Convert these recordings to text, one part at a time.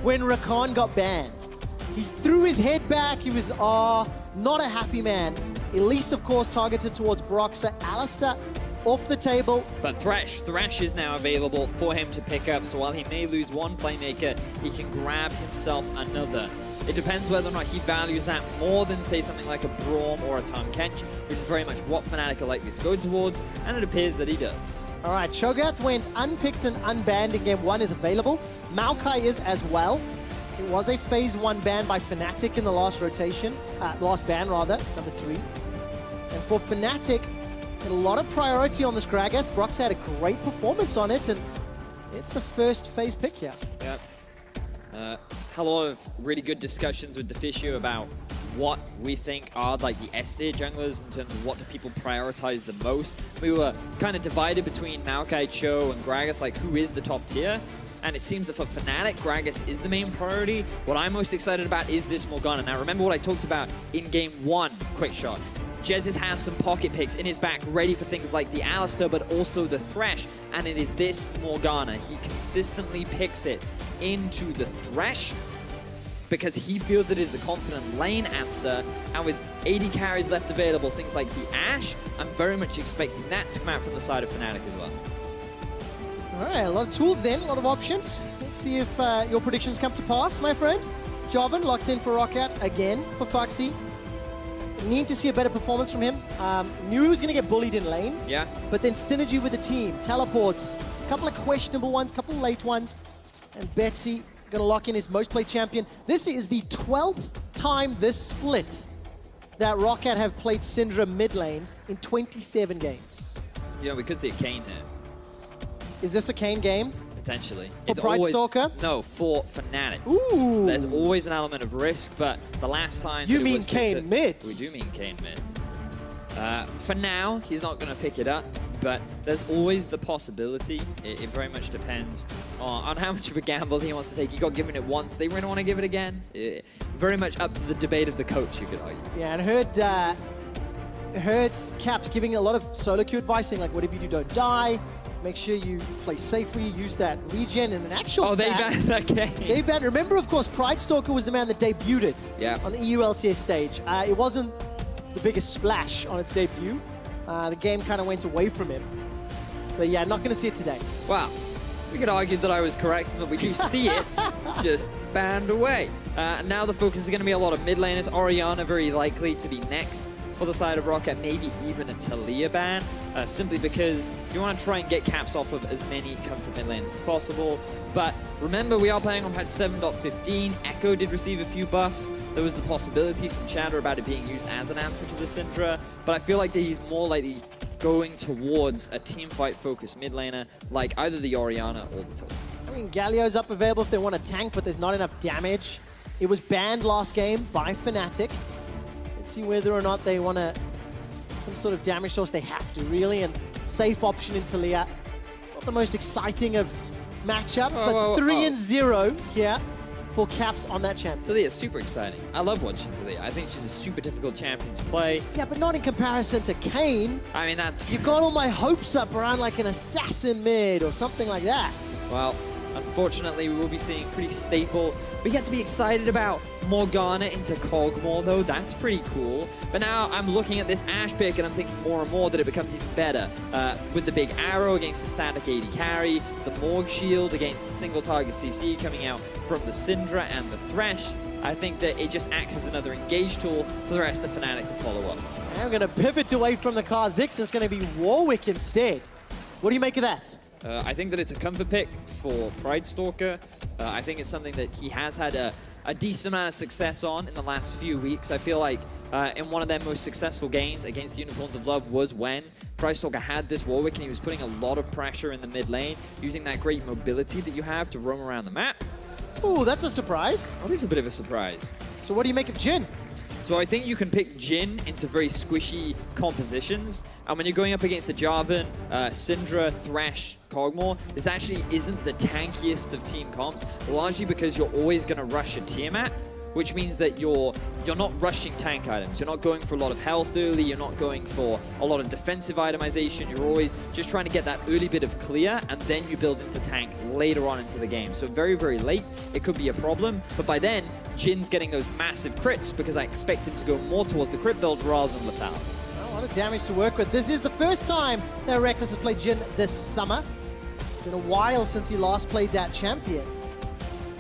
when ROCCAT got banned. He threw his head back. He was not a happy man. Elise, of course, targeted towards Broxah. Alistair off the table. But Thresh is now available for him to pick up, so while he may lose one playmaker, he can grab himself another. It depends whether or not he values that more than, say, something like a Braum or a Tahm Kench, which is very much what Fnatic are likely to go towards, and it appears that he does. All right, Cho'Gath went unpicked and unbanned in game 1 is available. Maokai is as well. It was a phase 1 ban by Fnatic in the last rotation, last ban rather, number 3. And for Fnatic, a lot of priority on this Gragas. Brox had a great performance on it, and it's the first phase pick here. Yeah. Had a lot of really good discussions with Deficio about what we think are like the S tier junglers in terms of what do people prioritize the most. We were kind of divided between Maokai, Cho, and Gragas, like who is the top tier. And it seems that for Fnatic, Gragas is the main priority. What I'm most excited about is this Morgana. Now remember what I talked about in game 1, quick shot. Jezis has some pocket picks in his back ready for things like the Alistair, but also the Thresh, and it is this Morgana. He consistently picks it into the Thresh because he feels it is a confident lane answer, and with 80 carries left available, things like the Ashe, I'm very much expecting that to come out from the side of Fnatic as well. All right, a lot of tools then, a lot of options. Let's see if your predictions come to pass, my friend. Jarvan locked in for ROCCAT again for Foxy. Need to see a better performance from him. Knew he was going to get bullied in lane. Yeah. But then synergy with the team, teleports, a couple of questionable ones, a couple of late ones. And Betsy going to lock in his most played champion. This is the 12th time this split that ROCCAT have played Syndra mid lane in 27 games. You know, we could see a Kayn here. Is this a Kayn game? Potentially. For Pride Stalker? No, for Fnatic. Ooh. There's always an element of risk, but the last time... You mean Kayn mid? We do mean Kayn mid. For now, he's not going to pick it up, but there's always the possibility. It very much depends on how much of a gamble he wants to take. He got given it once. They really want to give it again. Very much up to the debate of the coach, you could argue. Yeah, and heard Caps giving a lot of solo queue advice, saying like, whatever you do, don't die. Make sure you play safely, use that regen, and an actual they banned that game. They banned. Remember, of course, Pride Stalker was the man that debuted it on the EU LCS stage. It wasn't the biggest splash on its debut. The game kind of went away from him. But yeah, not going to see it today. Well, we could argue that I was correct, that we do see it, just banned away. Now the focus is going to be a lot of mid laners. Orianna very likely to be next for the side of ROCCAT, maybe even a Talia ban, simply because you want to try and get caps off of as many comfort mid lanes as possible. But remember, we are playing on patch 7.15. Echo did receive a few buffs. There was the possibility, some chatter about it being used as an answer to the Syndra, but I feel like that he's more likely going towards a teamfight focused mid laner, like either the Orianna or the Talia. I mean, Galio's up available if they want to tank, but there's not enough damage. It was banned last game by Fnatic. Let's see whether or not they want to some sort of damage source. They have to, really, and safe option in Talia. Not the most exciting of matchups, but 3-0 here for Caps on that champion. Talia's super exciting. I love watching Talia. I think she's a super difficult champion to play. Yeah, but not in comparison to Kayn. I mean, that's true. You've got all my hopes up around like an assassin mid or something like that. Well, unfortunately, we will be seeing pretty staple. We get to be excited about Morgana into Kog'Maw, though. That's pretty cool. But now I'm looking at this Ashe pick, and I'm thinking more and more that it becomes even better. With the big arrow against the static 80 carry, the Morg shield against the single target CC coming out from the Syndra and the Thresh, I think that it just acts as another engage tool for the rest of Fnatic to follow up. Now we're going to pivot away from the Kha'Zix, and it's going to be Warwick instead. What do you make of that? I think that it's a comfort pick for Pride Stalker. I think it's something that he has had a decent amount of success on in the last few weeks. I feel like in one of their most successful games against the Unicorns of Love was when Pride Stalker had this Warwick and he was putting a lot of pressure in the mid lane, using that great mobility that you have to roam around the map. Ooh, that's a surprise. That is a bit of a surprise. So what do you make of Jhin? So I think you can pick Jhin into very squishy compositions, and when you're going up against a Jarvan, Syndra, Thresh, Kog'Maw, this actually isn't the tankiest of team comps, largely because you're always going to rush a Tiamat, which means that you're not rushing tank items. You're not going for a lot of health early. You're not going for a lot of defensive itemization. You're always just trying to get that early bit of clear, and then you build into tank later on into the game. So very, very late, it could be a problem. But by then, Jin's getting those massive crits because I expect him to go more towards the crit build rather than lethality. A lot of damage to work with. This is the first time that Reckless has played Jin this summer. It's been a while since he last played that champion.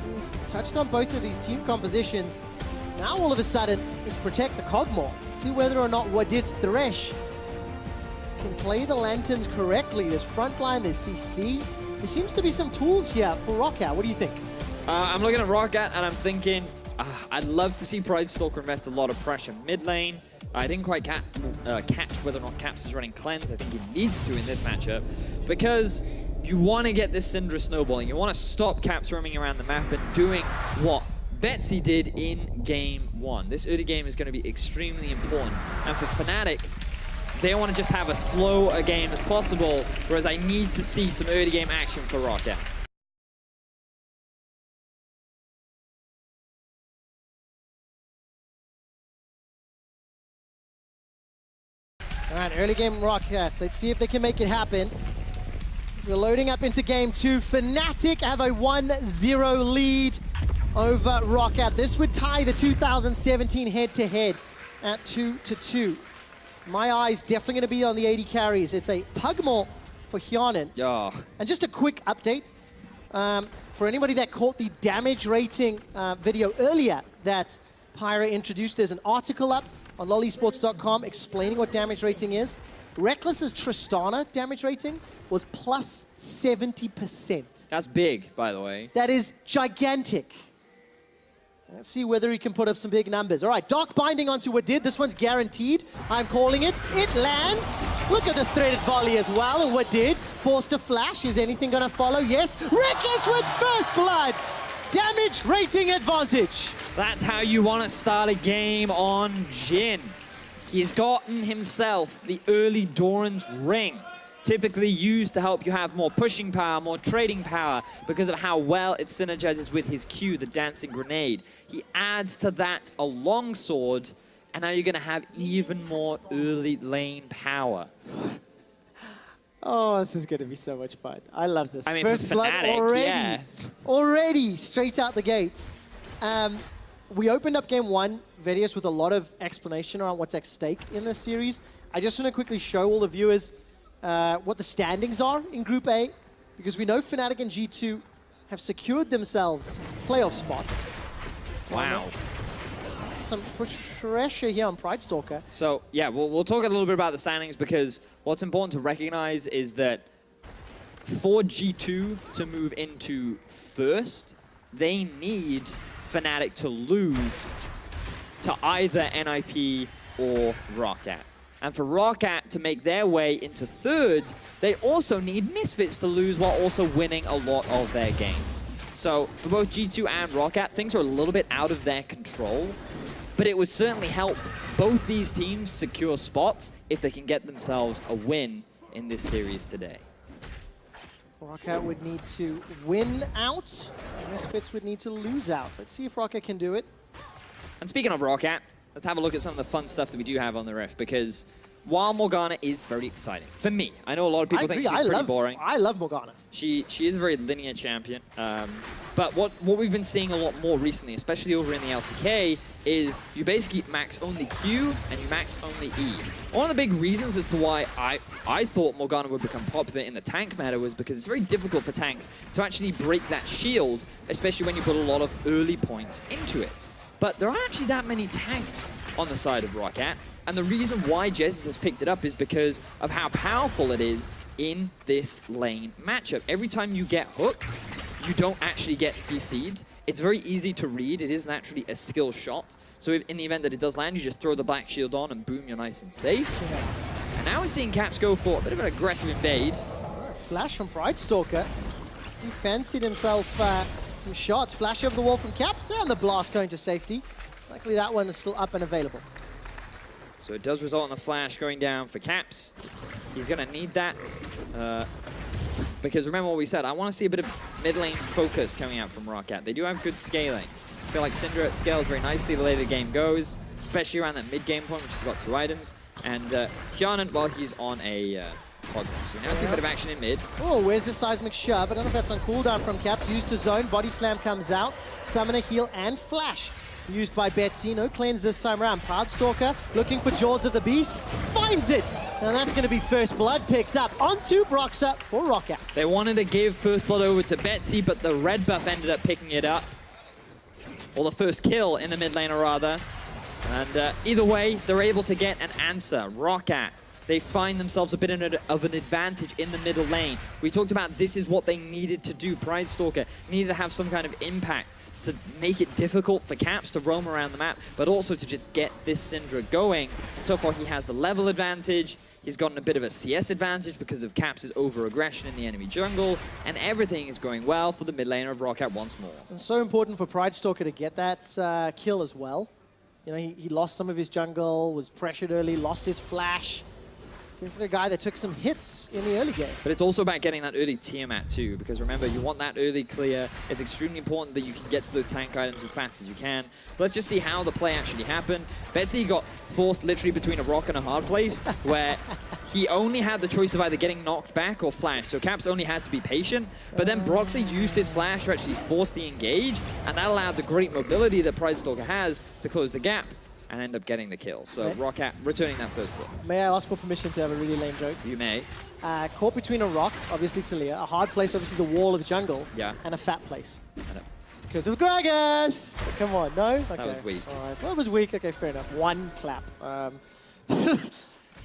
We've touched on both of these team compositions. Now all of a sudden, it's protect the Cogmore. See whether or not Wadid's Thresh can play the Lanterns correctly. There's frontline, there's CC. There seems to be some tools here for ROCCAT. What do you think? I'm looking at ROCCAT and I'm thinking, I'd love to see Pride Stalker invest a lot of pressure mid lane. I didn't quite catch whether or not Caps is running Cleanse. I think he needs to in this matchup because you want to get this Syndra snowballing. You want to stop Caps roaming around the map and doing what Betsy did in game 1. This early game is going to be extremely important. And for Fnatic, they want to just have as slow a game as possible, whereas I need to see some early game action for ROCCAT. All right, early game ROCCAT. Let's see if they can make it happen. We're loading up into game 2. Fnatic have a 1-0 lead over ROCCAT. This would tie the 2017 head-to-head at 2-2. My eyes definitely going to be on the 80 carries. It's a Pugmore for Hyanin. Oh. And just a quick update. For anybody that caught the damage rating video earlier that Pyra introduced, there's an article up on lollysports.com explaining what damage rating is. Reckless's Tristana damage rating was plus 70%. That's big, by the way. That is gigantic. Let's see whether he can put up some big numbers. All right, Dark Binding onto Wadid. This one's guaranteed. I'm calling it. It lands. Look at the threaded volley as well. And Wadid forced a flash. Is anything going to follow? Yes. Reckless with first blood. Damage rating advantage. That's how you want to start a game on Jin. He's gotten himself the early Doran's Ring, typically used to help you have more pushing power, more trading power, because of how well it synergizes with his Q, the Dancing Grenade. He adds to that a longsword, and now you're going to have even more early lane power. Oh, this is going to be so much fun. I love this. I mean, First for blood Fnatic, already. yeah. Already, straight out the gates. We opened up game 1 videos with a lot of explanation around what's at stake in this series. I just want to quickly show all the viewers what the standings are in Group A, because we know Fnatic and G2 have secured themselves playoff spots. Wow. Some pressure here on Pride Stalker. So, yeah, we'll talk a little bit about the standings, because what's important to recognize is that for G2 to move into first, they need Fnatic to lose to either NIP or ROCCAT. And for ROCCAT to make their way into third, they also need Misfits to lose while also winning a lot of their games. So for both G2 and ROCCAT, things are a little bit out of their control, but it would certainly help both these teams secure spots if they can get themselves a win in this series today. ROCCAT would need to win out. Misfits would need to lose out. Let's see if ROCCAT can do it. And speaking of ROCCAT, let's have a look at some of the fun stuff that we do have on the Rift, because while Morgana is very exciting, for me, I know a lot of people think she's pretty boring. I love Morgana. She is a very linear champion. But what we've been seeing a lot more recently, especially over in the LCK, is you basically max only Q and you max only E. One of the big reasons as to why I thought Morgana would become popular in the tank meta was because it's very difficult for tanks to actually break that shield, especially when you put a lot of early points into it. But there aren't actually that many tanks on the side of ROCCAT, and the reason why Jesus has picked it up is because of how powerful it is in this lane matchup. Every time you get hooked, you don't actually get CC'd. It's very easy to read. It is naturally a skill shot. So if in the event that it does land, you just throw the black shield on and boom, you're nice and safe. And now we're seeing Caps go for a bit of an aggressive invade. Flash from Pride Stalker. He fancied himself some shots. Flash over the wall from Caps, and the blast going to safety. Luckily that one is still up and available. So it does result in the flash going down for Caps. He's going to need that. Because remember what we said, I want to see a bit of mid lane focus coming out from ROCCAT. They do have good scaling. feel like Syndra scales very nicely the later the game goes, especially around that mid-game point, which has got 2 items. And Hjarnan, well, he's on a hog. So we now see a bit of action in mid. Oh, where's the seismic shove? I don't know if that's on cooldown from Caps. Used to zone, body slam comes out, summoner heal and flash. Used by Betsy, no cleanse this time around. Proudstalker looking for Jaws of the Beast, finds it! And that's going to be first blood picked up onto Broxah for ROCCAT. They wanted to give first blood over to Betsy, but the red buff ended up picking it up. Or the first kill in the mid laner, rather. And either way, they're able to get an answer. ROCCAT, they find themselves a bit of an advantage in the middle lane. We talked about this is what they needed to do. Pridestalker needed to have some kind of impact to make it difficult for Caps to roam around the map, but also to just get this Syndra going. And so far, he has the level advantage. He's gotten a bit of a CS advantage because of Caps' over-aggression in the enemy jungle, and everything is going well for the mid laner of ROCCAT once more. It's so important for Pridestalker to get that kill as well. You know, he lost some of his jungle, was pressured early, lost his flash. For a guy that took some hits in the early game. But it's also about getting that early Tiamat too, because remember, you want that early clear. It's extremely important that you can get to those tank items as fast as you can. But let's just see how the play actually happened. Betsy got forced literally between a rock and a hard place, where he only had the choice of either getting knocked back or flash. So Caps only had to be patient. But then Broxah used his flash to actually force the engage, and that allowed the great mobility that Pridestalker has to close the gap and end up getting the kill. So ROCCAT returning that first blood. May I ask for permission to have a really lame joke? You may. Caught between a rock, obviously Talia, a hard place, obviously the wall of the jungle, yeah, and a fat place. Because of Gragas! Come on, no? Okay. That was weak. All right, well, it was weak. Okay, fair enough. One clap. I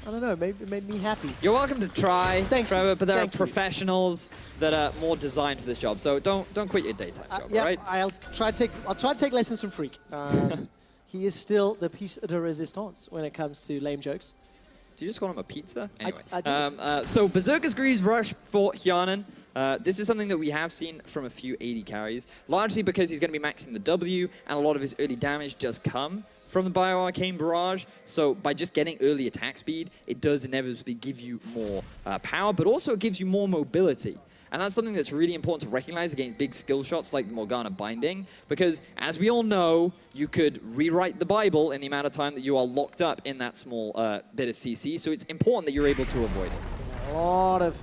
don't know, maybe it made me happy. You're welcome to try, Trevor, but there are Thank you. professionals that are more designed for this job, so don't quit your daytime job, yeah, right? I'll try to take lessons from Freak. He is still the piece de resistance when it comes to lame jokes. Do you just call him a pizza? Anyway, I so Berserker's Grease Rush for Hjarnan. This is something that we have seen from a few AD carries, largely because he's going to be maxing the W, and a lot of his early damage does come from the Bio-Arcane Barrage. So by just getting early attack speed, it does inevitably give you more power, but also it gives you more mobility. And that's something that's really important to recognize against big skill shots like the Morgana Binding, because as we all know, you could rewrite the Bible in the amount of time that you are locked up in that small bit of CC, so it's important that you're able to avoid it. A lot of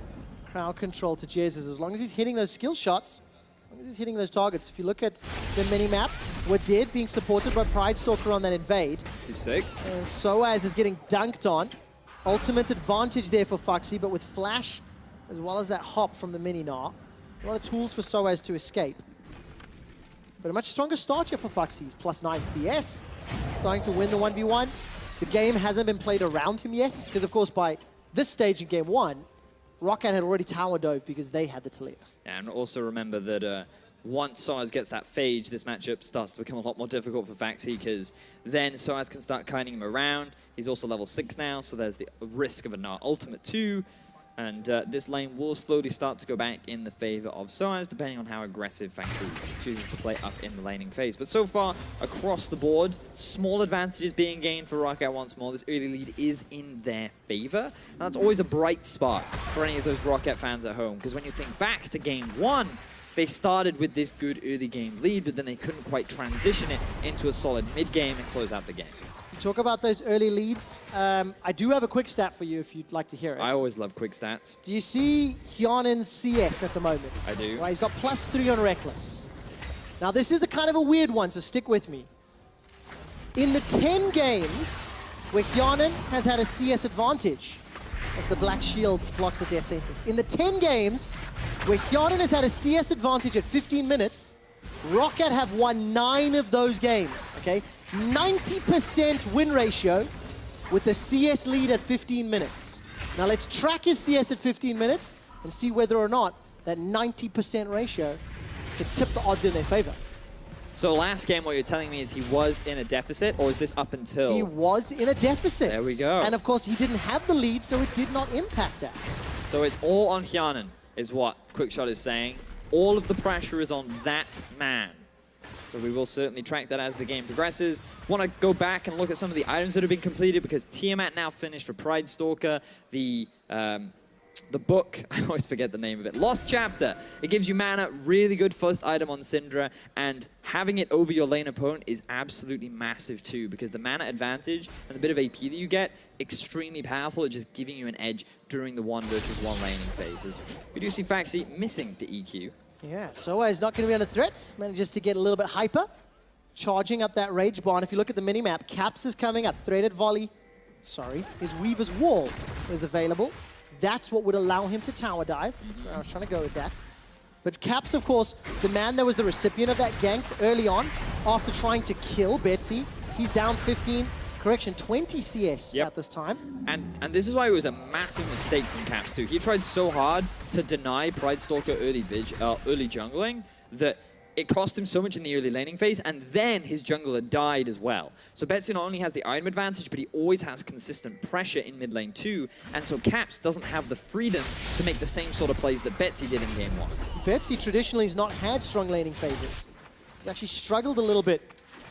crowd control to Jesus, as long as he's hitting those skill shots, as long as he's hitting those targets. If you look at the mini-map, we're dead being supported by Pridestalker on that invade. He's 6. And Soaz is getting dunked on. Ultimate advantage there for Foxy, but with Flash, as well as that hop from the mini-gnar. A lot of tools for Soaz to escape. But a much stronger start here for Foxy. He's +9 CS, starting to win the 1v1. The game hasn't been played around him yet, because of course by this stage in game 1, ROCCAT had already tower dove because they had the Talia. And also remember that once Soaz gets that phage, this matchup starts to become a lot more difficult for Foxy, because then Soaz can start kiting him around. He's also level 6 now, so there's the risk of a Gnar ultimate too. And this lane will slowly start to go back in the favor of Soaz, depending on how aggressive Foxy chooses to play up in the laning phase. But so far, across the board, small advantages being gained for ROCCAT once more. This early lead is in their favor. And that's always a bright spot for any of those ROCCAT fans at home, because when you think back to game 1, they started with this good early game lead, but then they couldn't quite transition it into a solid mid game and close out the game. You talk about those early leads. I do have a quick stat for you if you'd like to hear it. I always love quick stats. Do you see Hjarnan's CS at the moment? I do. Right, he's got +3 on Reckless. Now this is a kind of a weird one, so stick with me. In the 10 games where Hjarnan has had a CS advantage, as the Black Shield blocks the death sentence. In the 10 games where Hjarnan has had a CS advantage at 15 minutes, ROCCAT have won 9 of those games, okay? 90% win ratio with a CS lead at 15 minutes. Now let's track his CS at 15 minutes and see whether or not that 90% ratio can tip the odds in their favor. So last game, what you're telling me is he was in a deficit, or is this up until? He was in a deficit. There we go. And of course, he didn't have the lead, so it did not impact that. So it's all on Hjarnan, is what Quickshot is saying. All of the pressure is on that man. So we will certainly track that as the game progresses. Want to go back and look at some of the items that have been completed, because Tiamat now finished for Pridestalker. The the book, I always forget the name of it, Lost Chapter. It gives you mana, really good first item on Syndra, and having it over your lane opponent is absolutely massive too, because the mana advantage and the bit of AP that you get, extremely powerful at just giving you an edge during the 1 versus 1 laning phases. We do see Faxi missing the EQ. Yeah, Soa is not going to be under threat. Manages to get a little bit hyper, charging up that Rage Barn. If you look at the minimap, Caps is coming up, threaded volley. Sorry, his Weaver's Wall is available. That's what would allow him to tower dive. I was trying to go with that. But Caps, of course, the man that was the recipient of that gank early on, after trying to kill Betsy, he's down 20 CS at this time. And this is why it was a massive mistake from Caps too. He tried so hard to deny Pridestalker early jungling that it cost him so much in the early laning phase, and then his jungler died as well. So Betsy not only has the item advantage, but he always has consistent pressure in mid lane too, and so Caps doesn't have the freedom to make the same sort of plays that Betsy did in game 1. Betsy traditionally has not had strong laning phases. He's actually struggled a little bit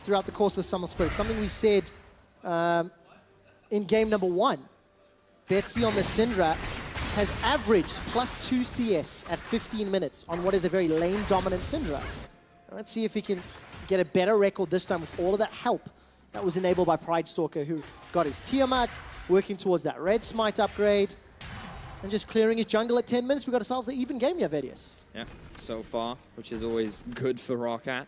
throughout the course of the Summer Split. Something we said in game number 1. Betsy on the Syndra has averaged +2 CS at 15 minutes on what is a very lane-dominant Syndra. Let's see if he can get a better record this time with all of that help that was enabled by Pridestalker, who got his Tiamat, working towards that Red Smite upgrade, and just clearing his jungle at 10 minutes. We got ourselves an even game here, Vedius. Yeah, so far, which is always good for ROCCAT.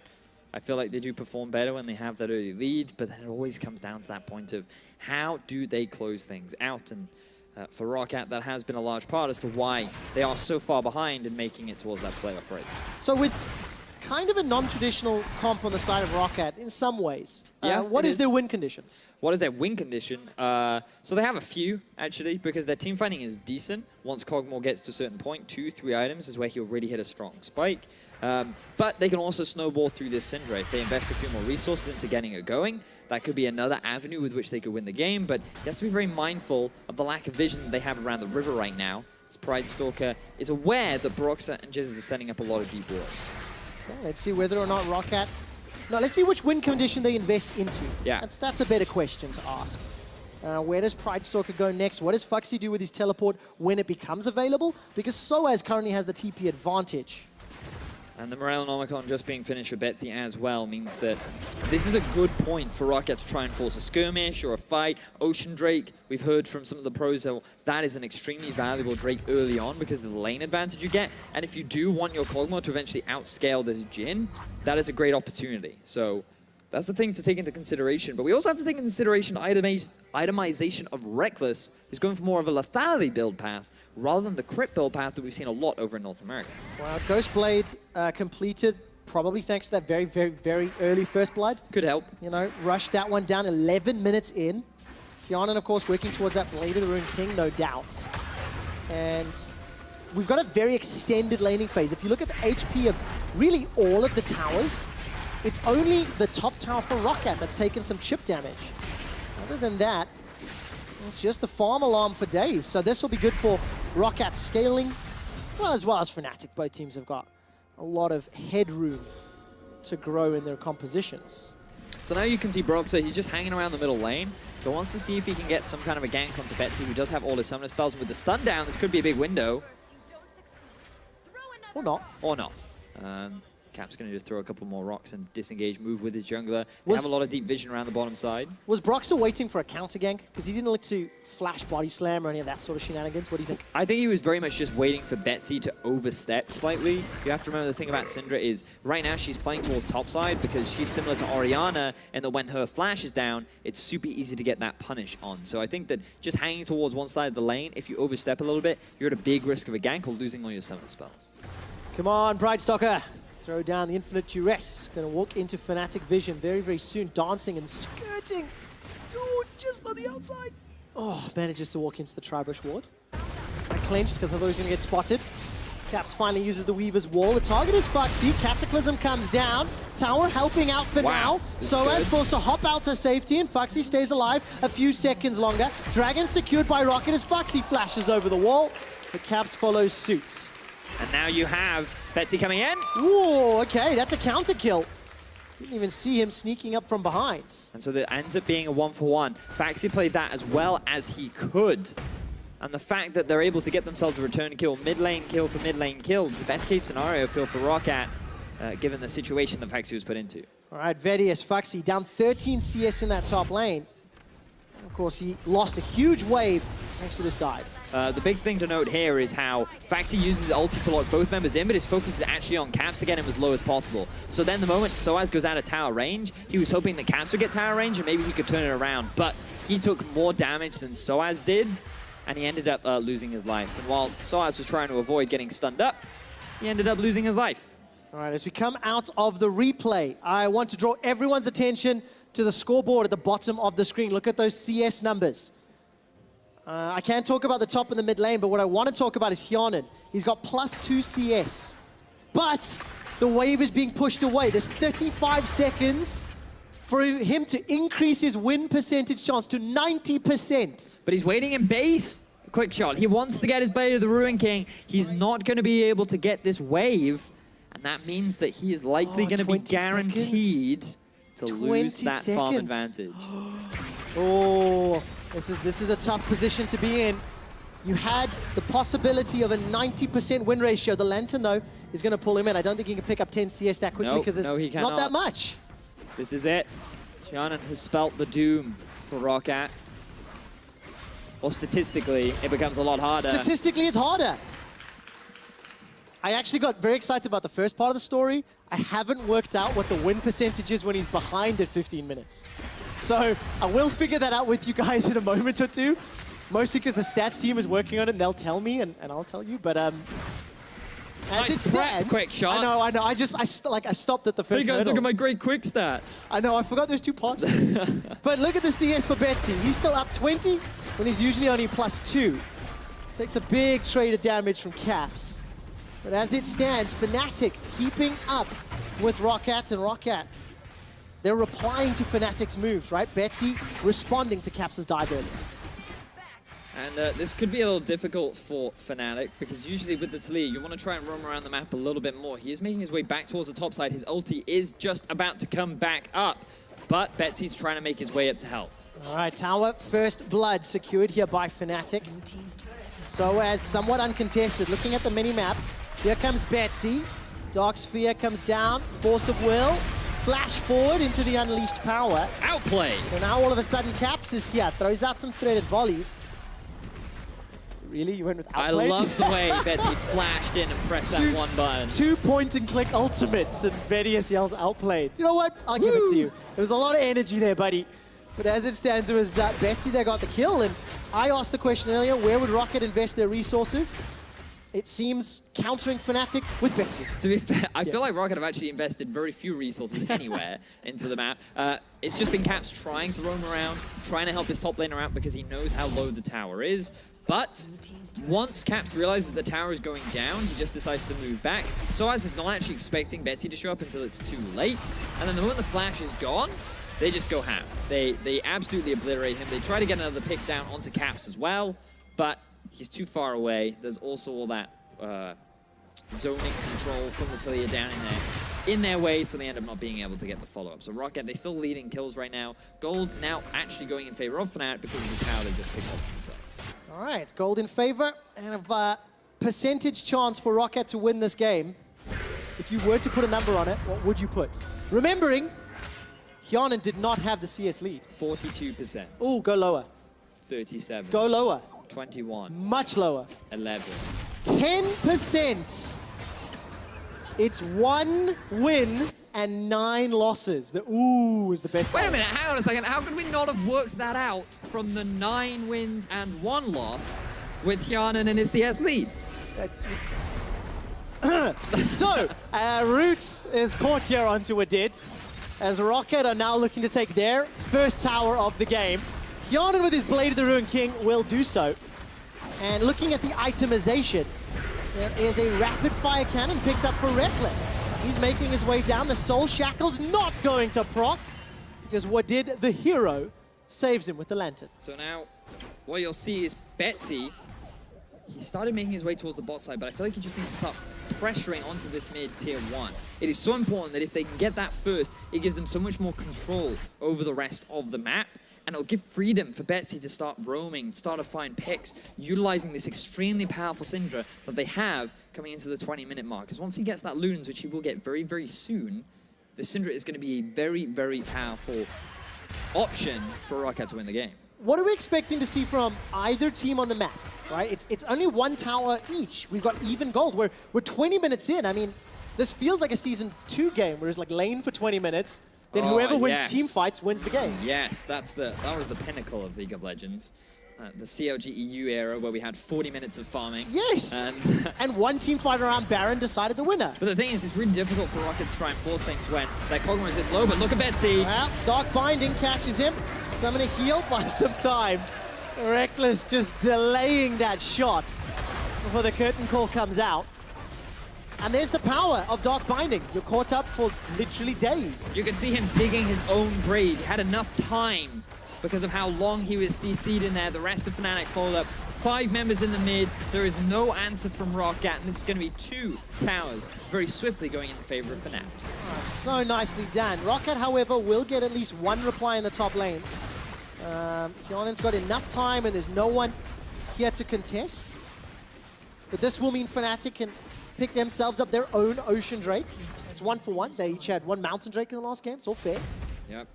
I feel like they do perform better when they have that early lead, but then it always comes down to that point of how do they close things out? And for ROCCAT, that has been a large part as to why they are so far behind in making it towards that playoff race. So with kind of a non-traditional comp on the side of ROCCAT in some ways, what is their win condition? What is their win condition? So they have a few, actually, because their team fighting is decent. Once Kog'Maw gets to a certain point, 2-3 items is where he'll really hit a strong spike. But they can also snowball through this Syndra. If they invest a few more resources into getting it going, that could be another avenue with which they could win the game. But he has to be very mindful of the lack of vision that they have around the river right now, as Pridestalker is aware that Broxah and Jizz are setting up a lot of deep wards. Okay, let's see whether or not ROCCAT... No, let's see which win condition they invest into. Yeah. That's a better question to ask. Where does Pridestalker go next? What does Fuxi do with his teleport when it becomes available? Because Soaz currently has the TP advantage. And the Morellonomicon just being finished for Betsy as well means that this is a good point for ROCCAT to try and force a skirmish or a fight. Ocean Drake, we've heard from some of the pros that is an extremely valuable Drake early on because of the lane advantage you get. And if you do want your Kog'Maw to eventually outscale this Jhin, that is a great opportunity. So that's the thing to take into consideration. But we also have to take into consideration itemization of Reckless, who's going for more of a lethality build path, rather than the crit build path that we've seen a lot over in North America. Well, Ghostblade completed, probably thanks to that very, very, very early First Blood. Could help. You know, rushed that one down 11 minutes in. Hyanan, of course, working towards that Blade of the Rune King, no doubt. And we've got a very extended laning phase. If you look at the HP of really all of the towers, it's only the top tower for ROCCAT that's taken some chip damage. Other than that, it's just the farm alarm for days. So this will be good for ROCCAT scaling, well as Fnatic. Both teams have got a lot of headroom to grow in their compositions. So now you can see Broxah, he's just hanging around the middle lane, but wants to see if he can get some kind of a gank onto Betsy, who does have all his summoner spells. And with the stun down, this could be a big window. Or not. Or not. Cap's going to just throw a couple more rocks and disengage, move with his jungler. They have a lot of deep vision around the bottom side. Was Broxah waiting for a counter gank? Because he didn't look to flash body slam or any of that sort of shenanigans. What do you think? I think he was very much just waiting for Betsy to overstep slightly. You have to remember the thing about Syndra is right now she's playing towards topside because she's similar to Orianna, and that when her flash is down, it's super easy to get that punish on. So I think that just hanging towards one side of the lane, if you overstep a little bit, you're at a big risk of a gank or losing all your summoner spells. Come on, Pridestalker. Throw down the infinite duress. Going to walk into Fnatic vision very, very soon. Dancing and skirting. Oh, just on the outside. Oh, manages to walk into the Tribrush ward. I clenched because I thought he was going to get spotted. Caps finally uses the Weaver's Wall. The target is Fuxi. Cataclysm comes down. Tower helping out for now. Soaz forced to hop out to safety, and Fuxi stays alive a few seconds longer. Dragon secured by ROCCAT as Fuxi flashes over the wall. The Caps follow suit. And now you have Betsy coming in. Ooh, okay, that's a counter kill. Didn't even see him sneaking up from behind. And so that ends up being a 1-for-1. Faxi played that as well as he could. And the fact that they're able to get themselves a return kill, mid lane kill for mid lane kill, is the best case scenario, I feel, for ROCCAT, given the situation that Faxi was put into. All right, Vedius, Faxi down 13 CS in that top lane. Of course, he lost a huge wave thanks to this dive. The big thing to note here is how Faxi uses his ulti to lock both members in, but his focus is actually on Caps to get him as low as possible. So then the moment Soaz goes out of tower range, he was hoping that Caps would get tower range and maybe he could turn it around. But he took more damage than Soaz did, and he ended up losing his life. And while Soaz was trying to avoid getting stunned up, he ended up losing his life. All right, as we come out of the replay, I want to draw everyone's attention to the scoreboard at the bottom of the screen. Look at those CS numbers. I can't talk about the top and the mid lane, but what I want to talk about is Hyanan. He's got +2 CS, but the wave is being pushed away. There's 35 seconds for him to increase his win percentage chance to 90%. But he's waiting in base. Quick shot. He wants to get his Blade of the Ruin King. He's not going to be able to get this wave, and that means that he is likely going to be guaranteed to lose that farm advantage. Oh. This is a tough position to be in. You had the possibility of a 90% win ratio. The Lantern, though, is going to pull him in. I don't think he can pick up 10 CS that quickly because there's not that much. This is it. Hyanan has spelt the doom for ROCCAT. Or statistically, it becomes a lot harder. Statistically, it's harder. I actually got very excited about the first part of the story. I haven't worked out what the win percentage is when he's behind at 15 minutes. So I will figure that out with you guys in a moment or two. Mostly because the stats team is working on it and they'll tell me and I'll tell you. But as it stands, quick shot. I know. I stopped at the first Hey guys, hurdle. look at my great quick stat. I know, I forgot there's 2 parts. But look at the CS for Betsy. He's still up 20 when he's usually only +2. Takes a big trade of damage from Caps. But as it stands, Fnatic keeping up with ROCCAT, and ROCCAT, they're replying to Fnatic's moves, right? Betsy responding to Caps' dive earlier. And this could be a little difficult for Fnatic, because usually with the Taliyah, you want to try and roam around the map a little bit more. He is making his way back towards the top side. His ulti is just about to come back up, but Betsy's trying to make his way up to help. All right, tower first blood secured here by Fnatic. So as somewhat uncontested, looking at the mini-map, here comes Betsy. Dark Sphere comes down, Force of Will. Flash forward into the unleashed power. Outplay. So now all of a sudden Caps is here, throws out some threaded volleys. Really? You went with outplay? I love the way Betsy flashed in and pressed that one button. 2 point-and-click ultimates, and Vedius yells outplayed. You know what? I'll give it to you. There was a lot of energy there, buddy. But as it stands, it was Betsy that got the kill. And I asked the question earlier, where would ROCCAT invest their resources? It seems countering Fnatic with Betsy. To be fair, I feel like ROCCAT have actually invested very few resources anywhere into the map. It's just been Caps trying to roam around, trying to help his top laner out because he knows how low the tower is. But once Caps realizes the tower is going down, he just decides to move back. Soaz is not actually expecting Betsy to show up until it's too late. And then the moment the flash is gone, they just go ham. They absolutely obliterate him. They try to get another pick down onto Caps as well, but he's too far away. There's also all that zoning control from the Taliyah down in their way, so they end up not being able to get the follow-up. So ROCCAT, they still lead in kills right now. Gold now actually going in favor of Fnatic because of the tower they just picked up for themselves. All right, gold in favor, and a percentage chance for ROCCAT to win this game. If you were to put a number on it, what would you put? Remembering, Hyanan did not have the CS lead. 42%. Oh, go lower. 37. Go lower. 21. Much lower. 11. 10%. It's 1 win and 9 losses. The ooh is the best part. Wait a minute, hang on a second. How could we not have worked that out from the 9 wins and 1 loss with Hyanan and his CS leads? So, Roots is caught here onto a dead, as ROCCAT are now looking to take their first tower of the game. Hyanan with his Blade of the Ruin King will do so. And looking at the itemization, there is a rapid fire cannon picked up for Reckless. He's making his way down. The Soul Shackle's not going to proc, because what did the hero saves him with the Lantern. So now, what you'll see is Betsy, he started making his way towards the bot side, but I feel like he just needs to start pressuring onto this mid tier 1. It is so important that if they can get that first, it gives them so much more control over the rest of the map. and it'll give freedom for Betsy to start roaming, start to find picks, utilizing this extremely powerful Syndra that they have coming into the 20-minute mark. Because once he gets that Lunans, which he will get very, very soon, the Syndra is going to be a very, very powerful option for ROCCAT to win the game. What are we expecting to see from either team on the map, right? It's only one tower each. We've got even gold. We're 20 minutes in. I mean, this feels like a Season 2 game, where it's like lane for 20 minutes, then whoever wins team fights wins the game. Yes, that was the pinnacle of League of Legends. The CLG EU era, where we had 40 minutes of farming. Yes! And one team fight around Baron decided the winner. But the thing is, it's really difficult for ROCCAT to try and force things when their Kog'Maw is this low, but look at Betsy. Well, Dark Binding catches him. Summon a heal by some time. Reckless just delaying that shot before the curtain call comes out. And there's the power of Dark Binding. You're caught up for literally days. You can see him digging his own grave. He had enough time because of how long he was CC'd in there. The rest of Fnatic followed up. 5 members in the mid. There is no answer from ROCCAT, and this is going to be 2 towers very swiftly going in favor of Fnatic. Oh, so nicely done. ROCCAT, however, will get at least one reply in the top lane. Hyunan's got enough time, and there's no one here to contest. But this will mean Fnatic can pick themselves up their own Ocean Drake. It's 1 for 1. They each had 1 Mountain Drake in the last game. It's all fair. Yep.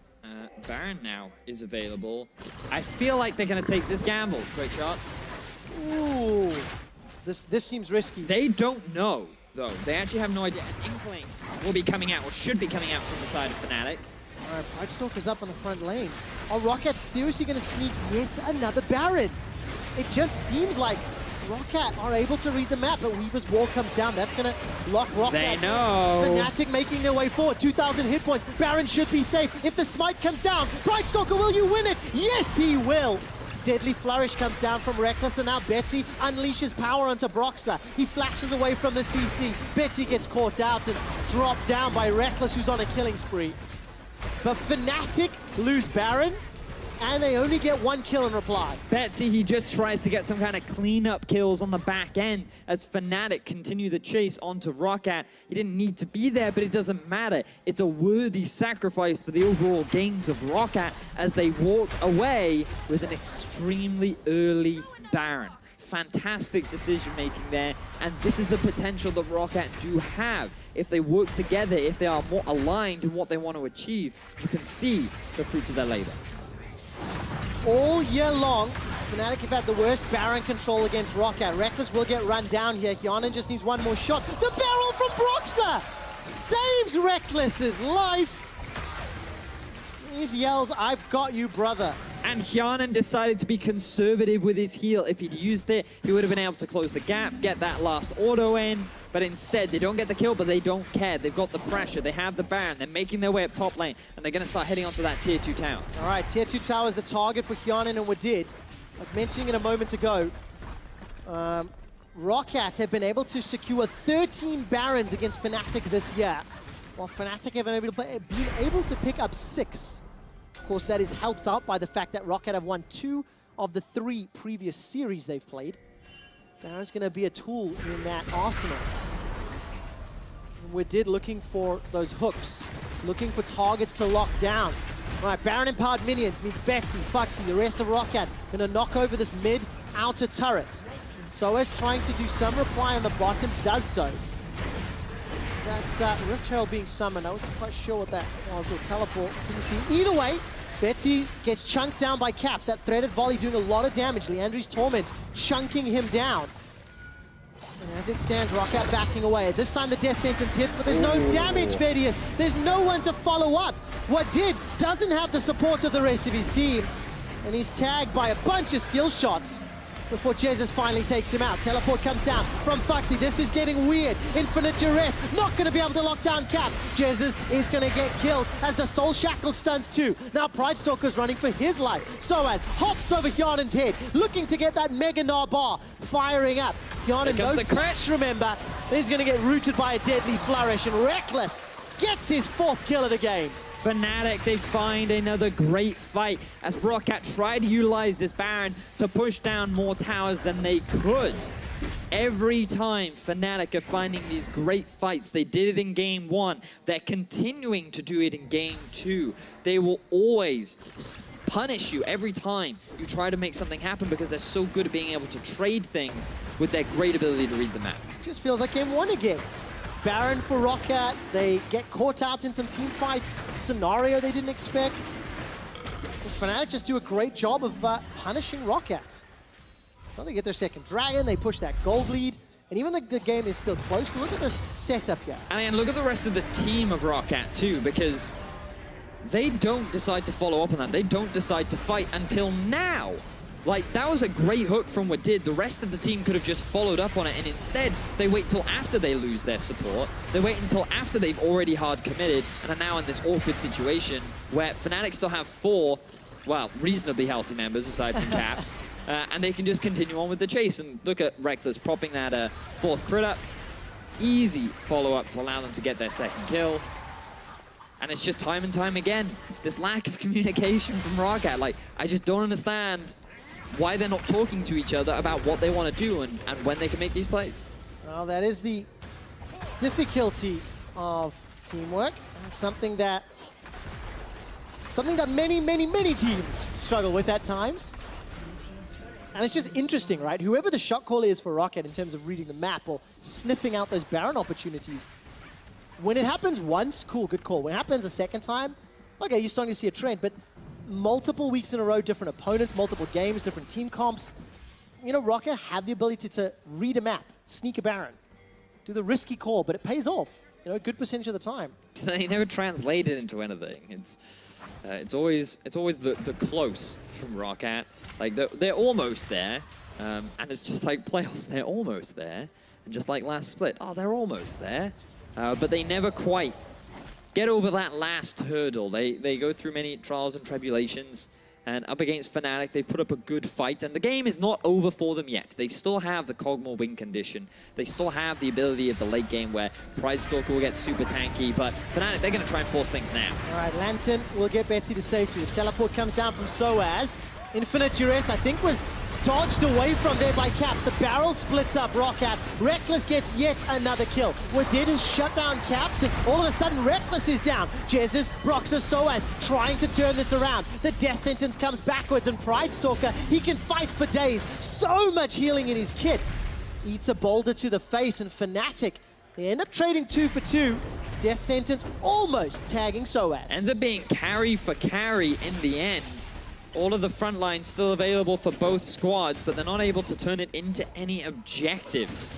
Baron now is available. I feel like they're going to take this gamble. Great shot. Ooh. This seems risky. They don't know, though. They actually have no idea. An Inkling will be coming out, or should be coming out from the side of Fnatic. All right, Pride Stalker's up on the front lane. Are ROCCAT seriously going to sneak yet another Baron? It just seems like ROCCAT are able to read the map, but Weaver's wall comes down. That's going to lock ROCCAT. They know. Fnatic making their way forward. 2,000 hit points. Baron should be safe. If the smite comes down, Pride Stalker, will you win it? Yes, he will. Deadly Flourish comes down from Reckless, and now Betsy unleashes power onto Broxah. He flashes away from the CC. Betsy gets caught out and dropped down by Reckless, who's on a killing spree. But Fnatic lose Baron, and they only get 1 kill in reply. Betsy, he just tries to get some kind of cleanup kills on the back end as Fnatic continue the chase onto ROCCAT. He didn't need to be there, but it doesn't matter. It's a worthy sacrifice for the overall gains of ROCCAT as they walk away with an extremely early Baron. Fantastic decision-making there, and this is the potential that ROCCAT do have. If they work together, if they are more aligned in what they want to achieve, you can see the fruits of their labor. All year long, Fnatic have had the worst Baron control against ROCCAT. Reckless will get run down here. Hyanan just needs 1 more shot. The barrel from Broxah saves Reckless's life. He yells, "I've got you, brother." And Hyanan decided to be conservative with his heal. If he'd used it, he would have been able to close the gap, get that last auto in. But instead, they don't get the kill, but they don't care. They've got the pressure. They have the Baron. They're making their way up top lane, and they're going to start heading onto that Tier 2 tower. All right, Tier 2 tower is the target for Hyanan and Wadid. I was mentioning it a moment ago. ROCCAT have been able to secure 13 Barons against Fnatic this year, while Fnatic have been able to pick up 6. Of course, that is helped out by the fact that ROCCAT have won 2 of the 3 previous series they've played. Baron's going to be a tool in that arsenal. We did looking for those hooks, looking for targets to lock down. All right, Baron-empowered minions means Betsy, Foxy, the rest of ROCCAT going to knock over this mid-outer turret. SOAS trying to do some reply on the bottom, does so. That's Rift Herald being summoned. I wasn't quite sure what that was, or teleport. Couldn't see. Either way, Betsy gets chunked down by Caps. That threaded volley doing a lot of damage. Leandri's Torment chunking him down. And as it stands, ROCCAT backing away. This time the death sentence hits, but there's no damage, Vedius. There's no one to follow up. Wadid doesn't have the support of the rest of his team. And he's tagged by a bunch of skill shots before Jesus finally takes him out. Teleport comes down from Foxy. This is getting weird. Infinite Duress, not going to be able to lock down Caps. Jesus is going to get killed as the Soul Shackle stuns too. Now Pride Stalker's running for his life. SOAS hops over Hyanan's head, looking to get that Mega Gnar bar firing up. Hyanan, no flash, remember. He's going to get rooted by a Deadly Flourish, and Reckless gets his 4th kill of the game. Fnatic, they find another great fight as ROCCAT tried to utilize this Baron to push down more towers than they could. Every time Fnatic are finding these great fights, they did it in game 1, they're continuing to do it in game 2. They will always punish you every time you try to make something happen because they're so good at being able to trade things with their great ability to read the map. Just feels like game 1 again. Baron for ROCCAT, they get caught out in some team fight scenario they didn't expect. Fnatic just do a great job of punishing ROCCAT. So they get their second dragon, they push that gold lead, and even though the game is still close, look at this setup here. And look at the rest of the team of ROCCAT too, because they don't decide to follow up on that. They don't decide to fight until now. Like, that was a great hook from Wadid. The rest of the team could have just followed up on it, and instead, they wait till after they lose their support. They wait until after they've already hard committed, and are now in this awkward situation where Fnatic still have 4, well, reasonably healthy members aside from Caps, and they can just continue on with the chase. And look at Reckless popping that 4th crit up. Easy follow-up to allow them to get their 2nd kill. And it's just time and time again, this lack of communication from ROCCAT. Like, I just don't understand why they're not talking to each other about what they want to do and when they can make these plays. Well, that is the difficulty of teamwork, and something that many teams struggle with at times. And it's just interesting, right? Whoever the shot caller is for ROCCAT in terms of reading the map or sniffing out those Baron opportunities, when it happens once, cool, good call. When it happens a second time, okay, you're starting to see a trend, but multiple weeks in a row, different opponents, multiple games, different team comps. You know, ROCCAT have the ability to read a map, sneak a Baron, do the risky call, but it pays off, you know, a good percentage of the time. They never translate it into anything. It's always the close from ROCCAT. Like, they're almost there, and it's just like playoffs, they're almost there. And just like last split, oh, they're almost there. But they never quite get over that last hurdle. They go through many trials and tribulations, and up against Fnatic, they've put up a good fight, and the game is not over for them yet. They still have the Kog'Maw win condition. They still have the ability of the late game where Pridestalker will get super tanky, but Fnatic, they're going to try and force things now. All right, Lantern will get Betsy to safety. The teleport comes down from Soaz. Infinite Duress, I think, was dodged away from there by Caps. The barrel splits up ROCCAT. Reckless gets yet another kill. Wadid has shut down Caps, and all of a sudden Reckless is down. Jezus, Broxer, Soaz trying to turn this around. The death sentence comes backwards, and Pridestalker, he can fight for days. So much healing in his kit. Eats a boulder to the face, and Fnatic, they end up trading 2 for 2. Death sentence almost tagging Soaz. Ends up being carry for carry in the end. All of the front lines still available for both squads, but they're not able to turn it into any objectives.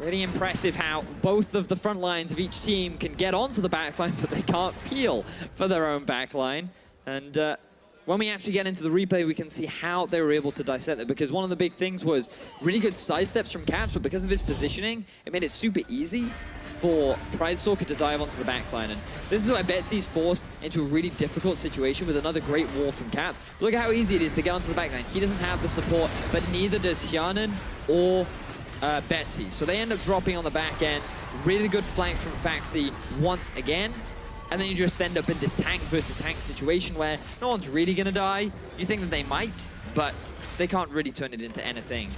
Really impressive how both of the front lines of each team can get onto the backline, but they can't peel for their own backline. And when we actually get into the replay, we can see how they were able to dissect it, because one of the big things was really good sidesteps from Caps, but because of his positioning, it made it super easy for Pridestalker to dive onto the backline. And this is why Betsy's forced into a really difficult situation with another great wall from Caps. Look at how easy it is to get onto the backline. He doesn't have the support, but neither does Hyanan or Betsy. So they end up dropping on the back end. Really good flank from Faxi once again. And then you just end up in this tank versus tank situation where no one's really going to die. You think that they might, but they can't really turn it into anything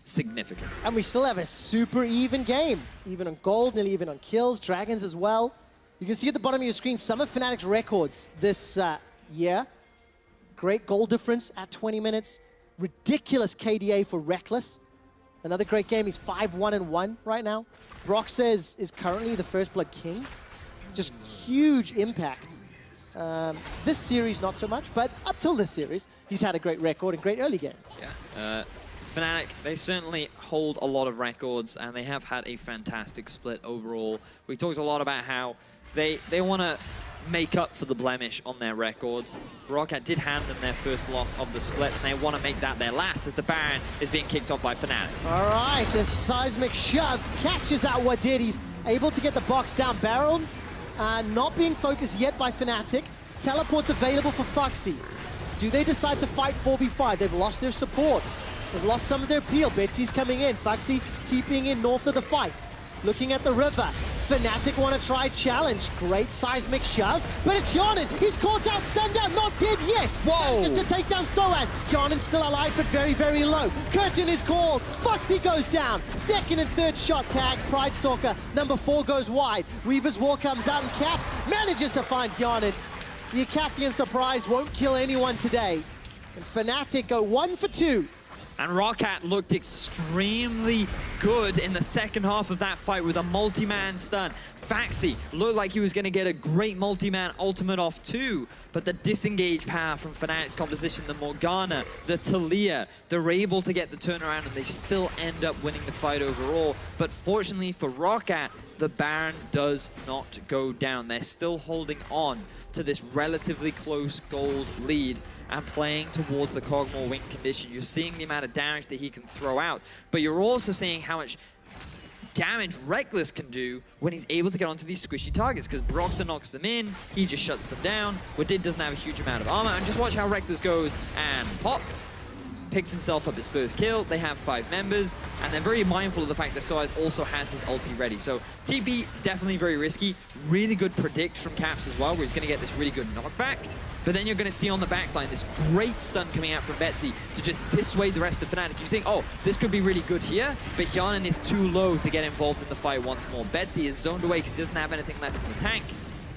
significant. And we still have a super even game. Even on gold, nearly even on kills, dragons as well. You can see at the bottom of your screen some of Fnatic's records this year. Great goal difference at 20 minutes. Ridiculous KDA for Reckless. Another great game. He's 5-1-1 right now. Broxer is currently the First Blood King. Just huge impact. This series, not so much, but up till this series, he's had a great record and great early game. Yeah. Fnatic, they certainly hold a lot of records, and they have had a fantastic split overall. We talked a lot about how they want to make up for the blemish on their records. ROCCAT did hand them their first loss of the split, and they want to make that their last as the Baron is being kicked off by Fnatic. All right, this seismic shove catches out Wadid. He's able to get the box down barrel. Not being focused yet by Fnatic. Teleport's available for Foxy. Do they decide to fight 4v5? They've lost their support. They've lost some of their peel. Betsy's coming in. Foxy TPing in north of the fight. Looking at the river. Fnatic want to try challenge. Great seismic shove. But it's Hyanan. He's caught out, stunned out, not dead yet. Whoa! Just to take down Soaz. Hyanan's still alive, but very, very low. Curtain is called. Foxy goes down. Second and third shot tags Pridestalker. Number 4 goes wide. Weaver's Wall comes out, and Caps manages to find Hyanan. The Acathian surprise won't kill anyone today. And Fnatic go 1 for 2. And ROCCAT looked extremely good in the second half of that fight with a multi-man stun. Faxi looked like he was going to get a great multi-man ultimate off too, but the disengage power from Fnatic's composition, the Morgana, the Talia, they're able to get the turnaround and they still end up winning the fight overall. But fortunately for ROCCAT, the Baron does not go down. They're still holding on to this relatively close gold lead and playing towards the Kog'Maw win condition. You're seeing the amount of damage that he can throw out, but you're also seeing how much damage Reckless can do when he's able to get onto these squishy targets, because Broxah knocks them in, he just shuts them down. Wadid doesn't have a huge amount of armor, and just watch how Reckless goes and pop. Picks himself up his first kill. They have 5 members, and they're very mindful of the fact that Soaz also has his ulti ready. So TP, definitely very risky. Really good predict from Caps as well, where he's going to get this really good knockback. But then you're going to see on the backline this great stun coming out from Betsy to just dissuade the rest of Fnatic. You think, oh, this could be really good here, but Hjarnan is too low to get involved in the fight once more. Betsy is zoned away because he doesn't have anything left in the tank,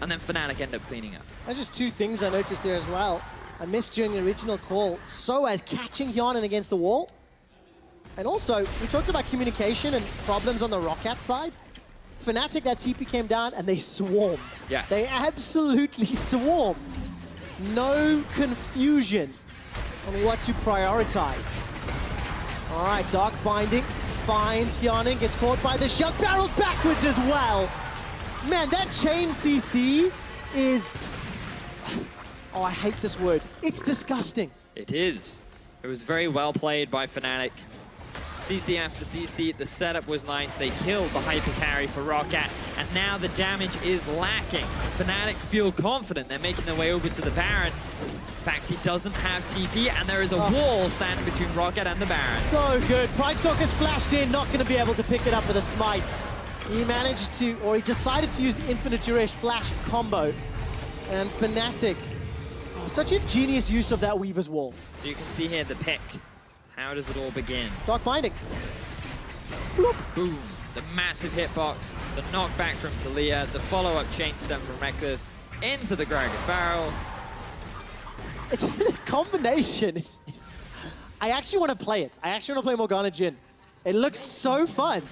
and then Fnatic end up cleaning up. There's just 2 things I noticed there as well. I missed during the original call. Soaz catching Hjarnan against the wall. And also, we talked about communication and problems on the ROCCAT side. Fnatic, that TP came down and they swarmed. Yes. They absolutely swarmed. No confusion on what to prioritize. All right, Dark Binding finds Hjarnan, gets caught by the shot, barreled backwards as well. Man, that chain CC is... Oh, I hate this word. It's disgusting. It is. It was very well played by Fnatic. CC after CC, the setup was nice. They killed the hyper carry for ROCCAT, and now the damage is lacking. Fnatic feel confident. They're making their way over to the Baron. Faxi doesn't have TP, and there is a wall standing between ROCCAT and the Baron. So good. Pridestalker's flashed in, not going to be able to pick it up with a smite. He managed to, or he decided to use the Infinite Duration Flash combo, and Fnatic... Such a genius use of that Weaver's Wall. So you can see here the pick. How does it all begin? Dark Binding. Bloop. Boom. The massive hitbox, the knockback from Talia, the follow-up chain stun from Reckless into the Gragas barrel. It's the combination. I actually want to play it. I actually want to play Morgana Jhin. It looks so fun.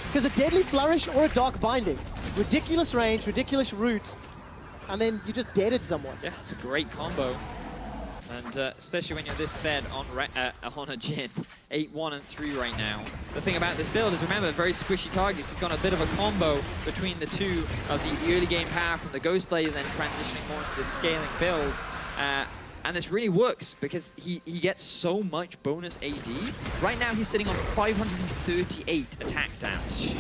Because a Deadly Flourish or a Dark Binding. Ridiculous range, ridiculous route. And then you just deaded someone. Yeah, it's a great combo. And especially when you're this fed on a Jhin. 8-1 and 3 right now. The thing about this build is, remember, very squishy targets. He's got a bit of a combo between the two of the early game power from the Ghostblade and then transitioning more into this scaling build. And this really works because he gets so much bonus AD. Right now he's sitting on 538 attack damage.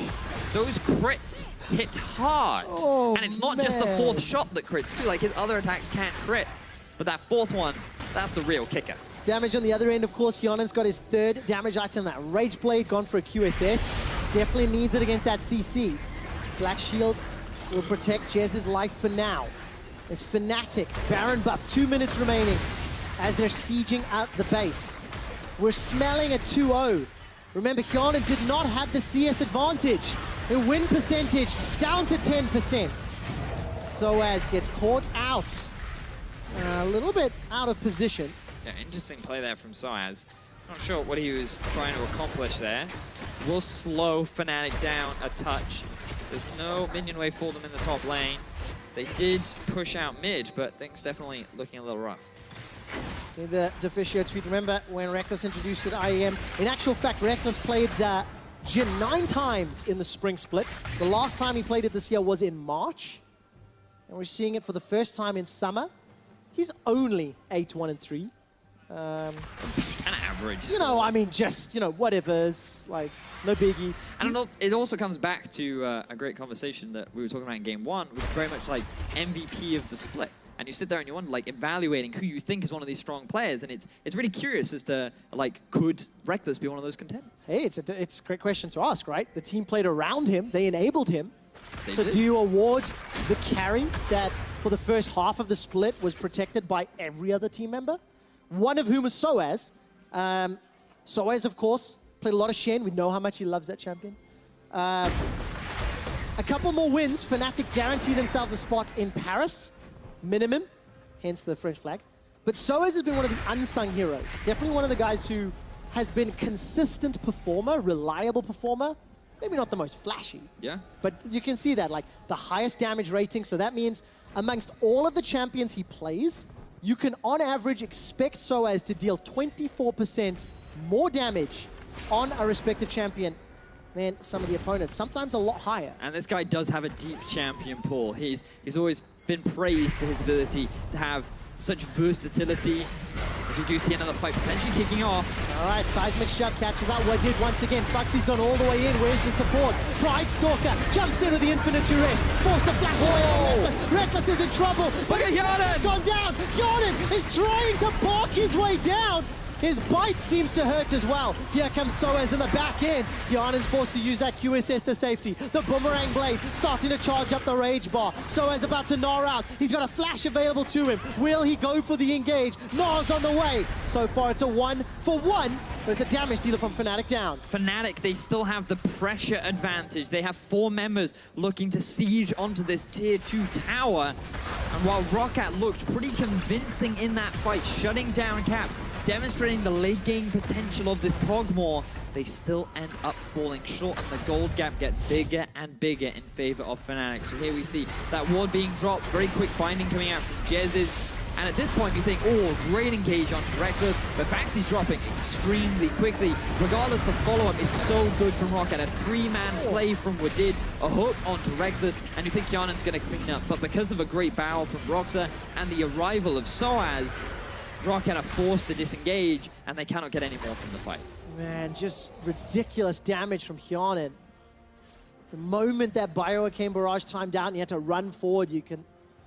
Those crits hit hard. Oh, and it's not just the 4th shot that crits too, like his other attacks can't crit. But that 4th one, that's the real kicker. Damage on the other end, of course. Hjarnan's got his 3rd damage item, that Rage Blade, gone for a QSS. Definitely needs it against that CC. Black Shield will protect Jez's life for now. There's Fnatic, Baron buff, 2 minutes remaining as they're sieging out the base. We're smelling a 2-0. Remember, Hjarnan did not have the CS advantage. Their win percentage down to 10%. Soaz gets caught out. A little bit out of position. Yeah, interesting play there from Soaz. Not sure what he was trying to accomplish there. Will slow Fnatic down a touch. There's no minion wave for them in the top lane. They did push out mid, but things definitely looking a little rough. See the Deficio tweet. Remember when Reckless introduced it IEM? In actual fact, Reckless played Jhin 9 times in the spring split. The last time he played it this year was in March. And we're seeing it for the first time in summer. He's only 8-1 and 3. Kind of average. You know, I mean, just, you know, whatever's, like, no biggie. And it also comes back to a great conversation that we were talking about in Game 1, which is very much like MVP of the split. And you sit there and you wonder, like, evaluating who you think is one of these strong players, and it's really curious as to, like, could Reckless be one of those contenders? Hey, it's a great question to ask, right? The team played around him. They enabled him. They so did. do you award the carry that for the first half of the split was protected by every other team member? One of whom was Soaz. Soaz, of course, played a lot of Shen. We know how much he loves that champion. A couple more wins. Fnatic guarantee themselves a spot in Paris. Minimum. hence the French flag. But Soaz has been one of the unsung heroes. Definitely one of the guys who has been consistent performer, reliable performer. Maybe not the most flashy. Yeah. But you can see that, like, the highest damage rating. So that means amongst all of the champions he plays, you can, on average, expect Soaz to deal 24% more damage on a respective champion than some of the opponents, sometimes a lot higher. And this guy does have a deep champion pool. He's always been praised for his ability to have such versatility. As we do see another fight potentially kicking off. All right, Seismic Shot catches out Wadid once again. Foxy's gone all the way in. Where's the support? Pride Stalker jumps in with the Infinite Duress. Forced to flash away from Reckless. Reckless is in trouble. Look at Yarden! Gone down. Yarden is trying to bark his way down. His bite seems to hurt as well. Here comes Soaz in the back end. Yarden's forced to use that QSS to safety. The Boomerang Blade starting to charge up the Rage Bar. Soaz about to gnaw out. He's got a flash available to him. Will he go for the engage? Gnaw's on the way. So far it's a 1-for-1, but it's a damage dealer from Fnatic down. Fnatic, they still have the pressure advantage. They have 4 members looking to siege onto this tier 2 tower. And while ROCCAT looked pretty convincing in that fight, shutting down Caps, demonstrating the late game potential of this Kog'Maw, they still end up falling short, and the gold gap gets bigger and bigger in favor of Fnatic. So here we see that ward being dropped, very quick binding coming out from Jez's. And at this point you think, oh, great engage onto Reckless, but Faxy's dropping extremely quickly. Regardless, the follow-up is so good from ROCCAT. A 3-man play from Wadid, a hook onto Reckless, and you think Yarnan's gonna clean up. But because of a great barrel from Roxa and the arrival of Soaz, ROCCAT are forced to disengage, and they cannot get any more from the fight. Man, just ridiculous damage from Hyanan. The moment that Bioarcane Barrage timed out and he had to run forward, you can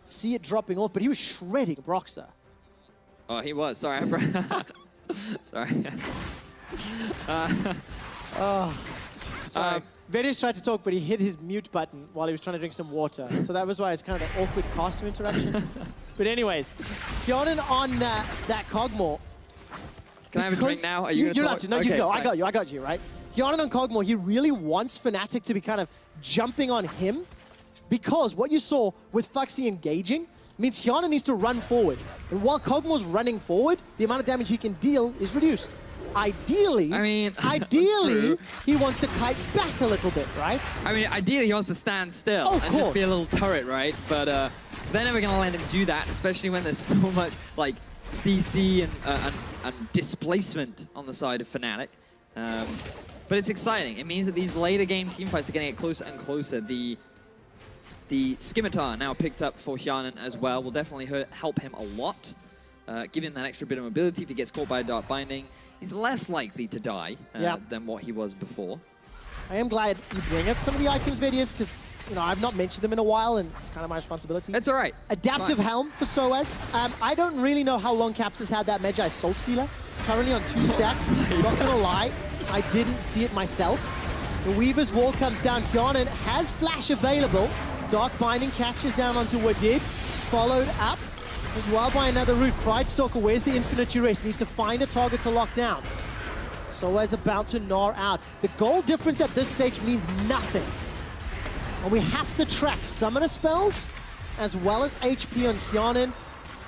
see it dropping off, but he was shredding Broxah. Oh, he was. Sorry. Sorry. Sorry. Vedius tried to talk, but he hit his mute button while he was trying to drink some water. So that was why it's kind of an awkward costume interaction. But anyways, Hyanan on that Kog'Maw. Can I have a drink now? Are you You're allowed to. No, okay, you go. fine. I got you, right? Hyanan on Kog'Maw, he really wants Fnatic to be kind of jumping on him, because what you saw with Foxy engaging means Hyanan needs to run forward. And while Kog'Maw's running forward, the amount of damage he can deal is reduced. Ideally, he wants to kite back a little bit, right? I mean, ideally he wants to stand still and just be a little turret, right? But they're never going to let him do that, especially when there's so much like CC and displacement on the side of Fnatic. But it's exciting. It means that these later game teamfights are going to get closer and closer. The Scimitar now picked up for Hyanan as well will definitely help him a lot. Give him that extra bit of mobility. If he gets caught by a Dark Binding, he's less likely to die than what he was before. I am glad you bring up some of the items, Vedius, because I've not mentioned them in a while, and it's kind of my responsibility. It's all right. Adaptive Helm for Soaz. I don't really know how long Caps has had that Magi Soul Stealer. Currently on 2 stacks. Not gonna lie, I didn't see it myself. The Weaver's Wall comes down. Hyanan has Flash available. Dark Binding catches down onto Wadid, followed up as well by another route. Pride Stalker, where's the Infinite Duress? He needs to find a target to lock down. Soaz about to gnaw out. The goal difference at this stage means nothing. And we have to track Summoner spells as well as HP on Hyanan,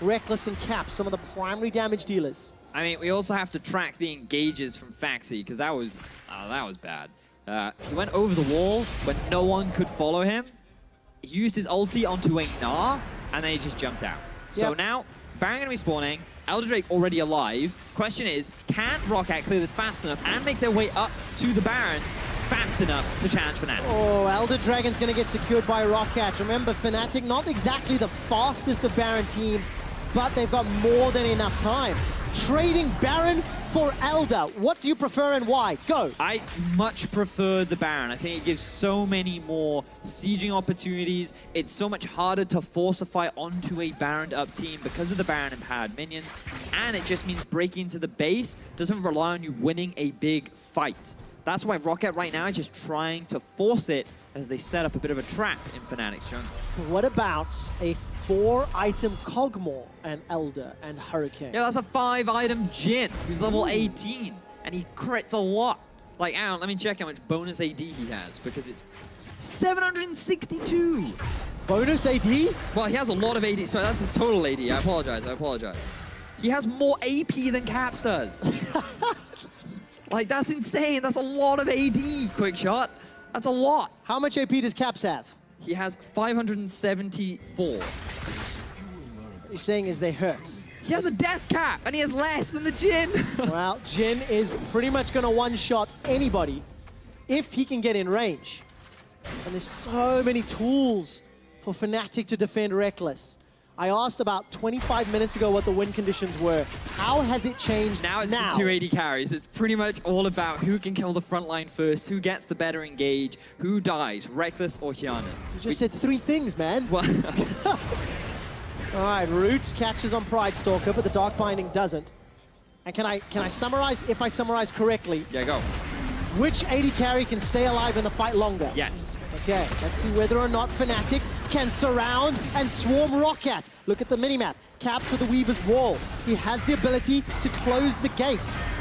Reckless, and Cap, some of the primary damage dealers. I mean, we also have to track the engages from Faxy, because that was bad. He went over the wall when no one could follow him. He used his ulti onto a Gnar, and then he just jumped out. So now, Baron gonna be spawning, Elder Drake already alive. Question is, can ROCCAT clear this fast enough and make their way up to the Baron fast enough to challenge Fnatic? Oh, Elder Dragon's gonna get secured by ROCCAT. Remember, Fnatic, not exactly the fastest of Baron teams, but they've got more than enough time. Trading Baron for Elder. What do you prefer and why? Go. I much prefer the Baron. I think it gives so many more sieging opportunities. It's so much harder to force a fight onto a Baroned up team because of the Baron empowered minions. And it just means breaking into the base doesn't rely on you winning a big fight. That's why ROCCAT right now is just trying to force it as they set up a bit of a trap in Fnatic's jungle. What about a 4-item Kog'Maw and Elder and Hurricane? Yeah, that's a 5-item Jhin who's level 18, and he crits a lot. Like, Aaron, let me check how much bonus AD he has, because it's 762. Bonus AD? Well, he has a lot of AD. Sorry, that's his total AD. I apologize. He has more AP than Caps does. Like, that's insane. That's a lot of AD, quick shot. That's a lot. How much AP does Caps have? He has 574. What you're saying is they hurt. He has a death cap, and he has less than the Jhin. Well, Jhin is pretty much going to one-shot anybody if he can get in range. And there's so many tools for Fnatic to defend Reckless. I asked about 25 minutes ago what the win conditions were. How has it changed now? It's the 2 AD carries. It's pretty much all about who can kill the front line first, who gets the better engage, who dies, Reckless or Hyanan. You just said 3 things, man. Well, all right, Roots catches on Pride Stalker, but the Dark Binding doesn't. And can I summarize, if I summarize correctly? Yeah, go. Which AD carry can stay alive in the fight longer? Yes. Okay, let's see whether or not Fnatic can surround and swarm ROCCAT. Look at the minimap. Caps with the Weaver's Wall. He has the ability to close the gate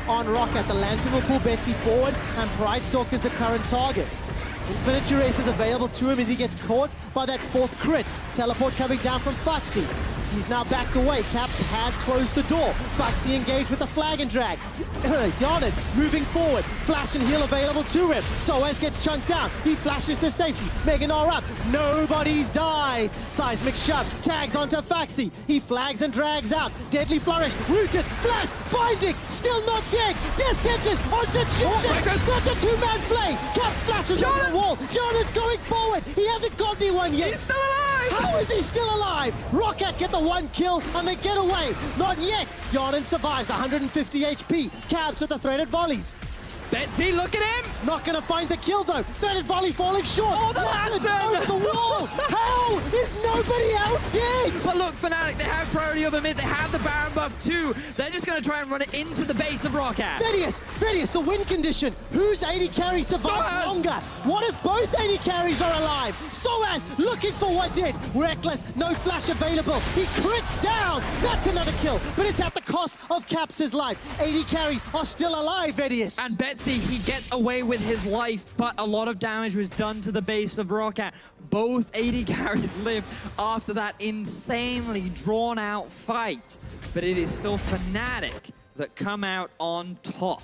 on ROCCAT. The Lantern will pull Betsy forward, and Pride Stalker is the current target. Infinite Duress is available to him as he gets caught by that 4th crit. Teleport coming down from Foxy. He's now backed away. Caps has closed the door. Foxy engaged with the flag and drag. Hyanan moving forward. Flash and heal available to him. Soaz gets chunked down. He flashes to safety. Meganar up. Nobody's died. Seismic shove. Tags onto Foxy. He flags and drags out. Deadly flourish. Rooted. Flash. Binding. Still not dead. Death sentence onto Jinsen. That's a 2-man play. Caps flashes on the wall. Hyanan's going forward. He hasn't got anyone yet. He's still alive! How is he still alive? ROCCAT get the 1 kill and they get away. Not yet. Hyanan survives, 150 HP. Cabs with the threaded volleys. Betsy, look at him! Not gonna find the kill though. Threaded volley falling short. Oh, the lantern! Over the wall. How is nobody else dead? But look, Fnatic, they have priority over mid. They have the Baron buff too. They're just gonna try and run it into the base of ROCCAT. Vedius, the win condition. Whose AD carry survives Soaz! longer? What if both AD carries are alive? Soaz looking for what did. Reckless, no flash available. He crits down. That's another kill, but it's at the cost of Caps' life. AD carries are still alive, Vedius. And Betsy, he gets away with his life, but a lot of damage was done to the base of ROCCAT. Both AD carries live after that insanely drawn-out fight, but it is still Fnatic that come out on top.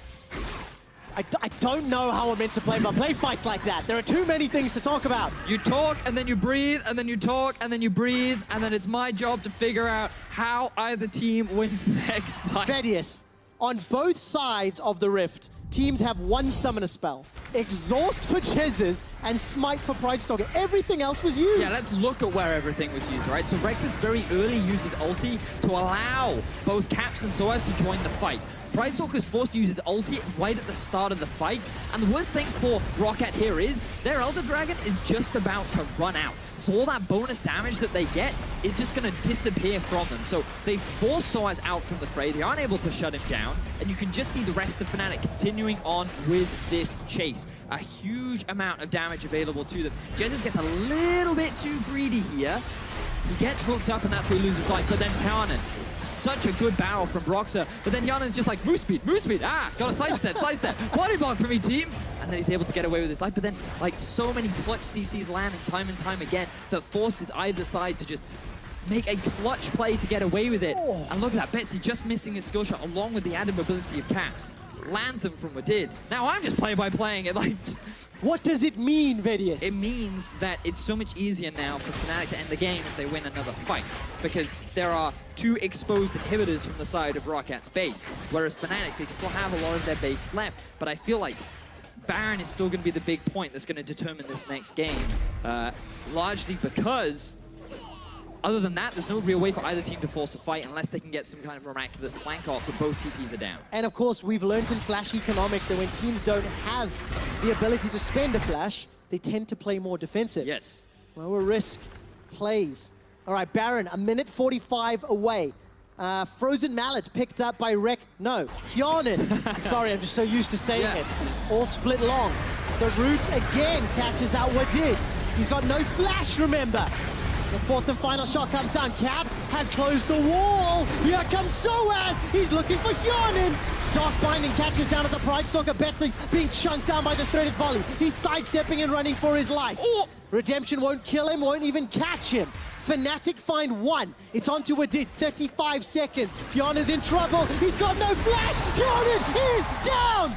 I don't know how we're meant to play, but play fights like that. There are too many things to talk about. You talk, and then you breathe, and then you talk, and then you breathe, and then it's my job to figure out how either team wins the next fight. Vedius, on both sides of the rift, teams have 1 summoner spell. Exhaust for Chezzes and Smite for Pride Stalker. Everything else was used. Yeah, let's look at where everything was used, right? So Reckless very early uses ulti to allow both Caps and Soaz to join the fight. Pride Stalker is forced to use his ulti right at the start of the fight. And the worst thing for ROCCAT here is their Elder Dragon is just about to run out. So all that bonus damage that they get is just going to disappear from them. So they force Soaz out from the fray. They aren't able to shut him down. And you can just see the rest of Fnatic continuing on with this chase. A huge amount of damage available to them. Jesus gets a little bit too greedy here. He gets hooked up and that's where he loses life. But then Hyanan, such a good barrel from Broxah. But then Hyanan's just like, move speed, ah, got a sidestep. Body block for me, team. And then he's able to get away with his life. But then, like, so many clutch CCs landing time and time again that forces either side to just make a clutch play to get away with it. Oh. And look at that, Betsy just missing his skill shot along with the added mobility of Caps. Lands him from Wadid. Now I'm just playing by playing it, like... What does it mean, Vedius? It means that it's so much easier now for Fnatic to end the game if they win another fight, because there are 2 exposed inhibitors from the side of ROCCAT's base, whereas Fnatic, they still have a lot of their base left, but I feel like Baron is still going to be the big point that's going to determine this next game, largely because other than that, there's no real way for either team to force a fight unless they can get some kind of miraculous flank off, but both TPs are down. And of course, we've learned in Flash economics that when teams don't have the ability to spend a Flash, they tend to play more defensive. Yes. Lower risk plays. All right, Baron, 1:45 away. Frozen Mallet picked up by Hyanan. Sorry, I'm just so used to saying it. All split long. The Root again catches out Wadid. He's got no Flash, remember. The 4th and final shot comes down. Caps has closed the wall. Here comes Soaz. He's looking for Hyanan. Dark Binding catches down as the Pride Stalker bets he's being chunked down by the threaded volley. He's sidestepping and running for his life. Oh. Redemption won't kill him, won't even catch him. Fnatic find one. It's on to Wadid, 35 seconds. Hyana's in trouble. He's got no flash. Hyana is down.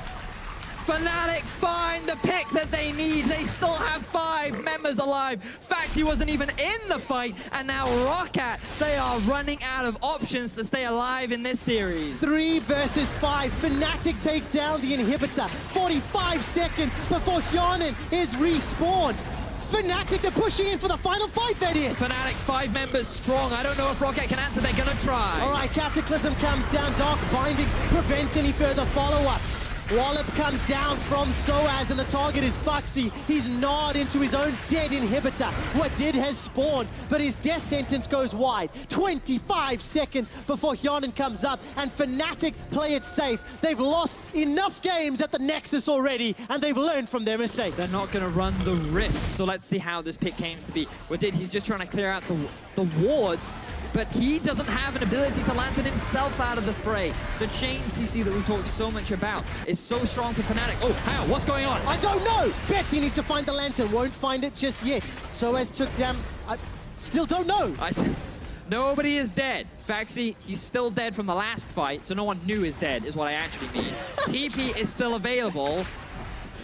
Fnatic find the pick that they need. They still have 5 members alive. Faxi wasn't even in the fight, and now ROCCAT, they are running out of options to stay alive in this series. 3 versus 5. Fnatic take down the inhibitor. 45 seconds before Hyana is respawned. Fnatic, they're pushing in for the final fight, that is. Fnatic 5 members strong. I don't know if ROCCAT can answer. They're gonna try. All right, Cataclysm comes down. Dark Binding prevents any further follow-up. Wallop comes down from Soaz, and the target is Foxy. He's gnawed into his own dead inhibitor. Wadid has spawned, but his death sentence goes wide. 25 seconds before Hyana comes up, and Fnatic play it safe. They've lost enough games at the Nexus already, and they've learned from their mistakes. They're not going to run the risk, so let's see how this pick came to be. Wadid, he's just trying to clear out the wards, but he doesn't have an ability to lantern himself out of the fray. The chain CC that we talked so much about is so strong for Fnatic. Oh, how? What's going on? I don't know. Betsy needs to find the lantern. Won't find it just yet. Soaz took down... I still don't know. Nobody is dead. Faxi, he's still dead from the last fight, so no one knew he's dead, is what I actually mean. TP is still available.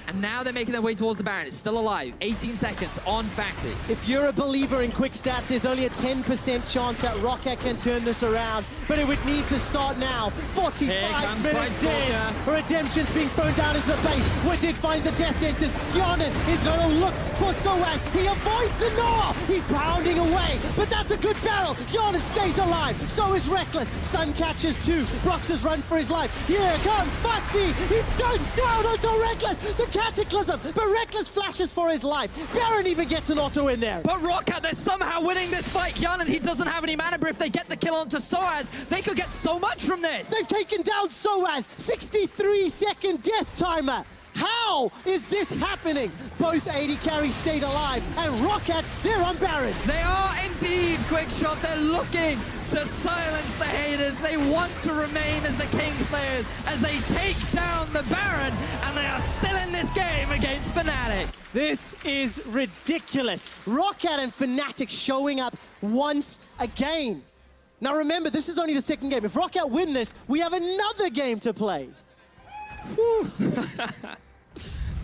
And now they're making their way towards the Baron. It's still alive. 18 seconds on Faxi. If you're a believer in quick stats, there's only a 10% chance that ROCCAT can turn this around, but it would need to start now. 45 minutes in. Redemption's being thrown down into the base. Wadid finds a death sentence. Hyana is going to look for Soaz. He avoids the gnaw. He's pounding away, but that's a good barrel. Hyana stays alive. So is Reckless. Stun catches 2. Brox has run for his life. Here comes Foxy. He dunks down onto Reckless. The Cataclysm, but Reckless flashes for his life. Baron even gets an auto in there. But ROCCAT, they're somehow winning this fight. Hyana, he doesn't have any mana, but if they get the kill onto Soaz, they could get so much from this. They've taken down Soaz. 63-second death timer. How is this happening? Both 80 carries stayed alive, and ROCCAT, they're on Baron. They are indeed, Quickshot. They're looking to silence the haters. They want to remain as the Kingslayers as they take down the Baron, and they are still in this game against Fnatic. This is ridiculous. ROCCAT and Fnatic showing up once again. Now remember, this is only the second game. If ROCCAT win this, we have another game to play.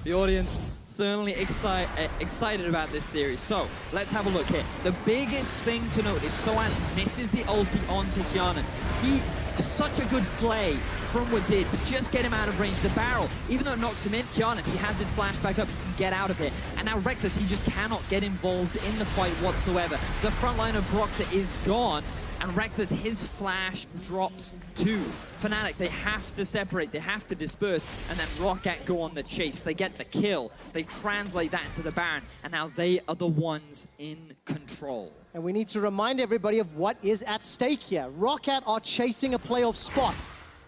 The audience certainly excited about this series. So let's have a look here. The biggest thing to note is Soaz misses the ulti onto Hyana. He such a good flay from Wadid to just get him out of range. The barrel, even though it knocks him in, Hyana, he has his flash back up, he can get out of it. And now Reckless, he just cannot get involved in the fight whatsoever. The front line of Broxa is gone, and Reckless, his flash drops too. Fnatic, they have to separate, they have to disperse, and then ROCCAT go on the chase. They get the kill, they translate that into the Baron, and now they are the ones in control. And we need to remind everybody of what is at stake here. ROCCAT are chasing a playoff spot.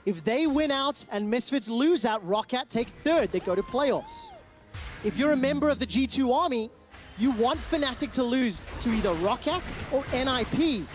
If they win out and Misfits lose out, ROCCAT take third, they go to playoffs. If you're a member of the G2 army, you want Fnatic to lose to either ROCCAT or NIP.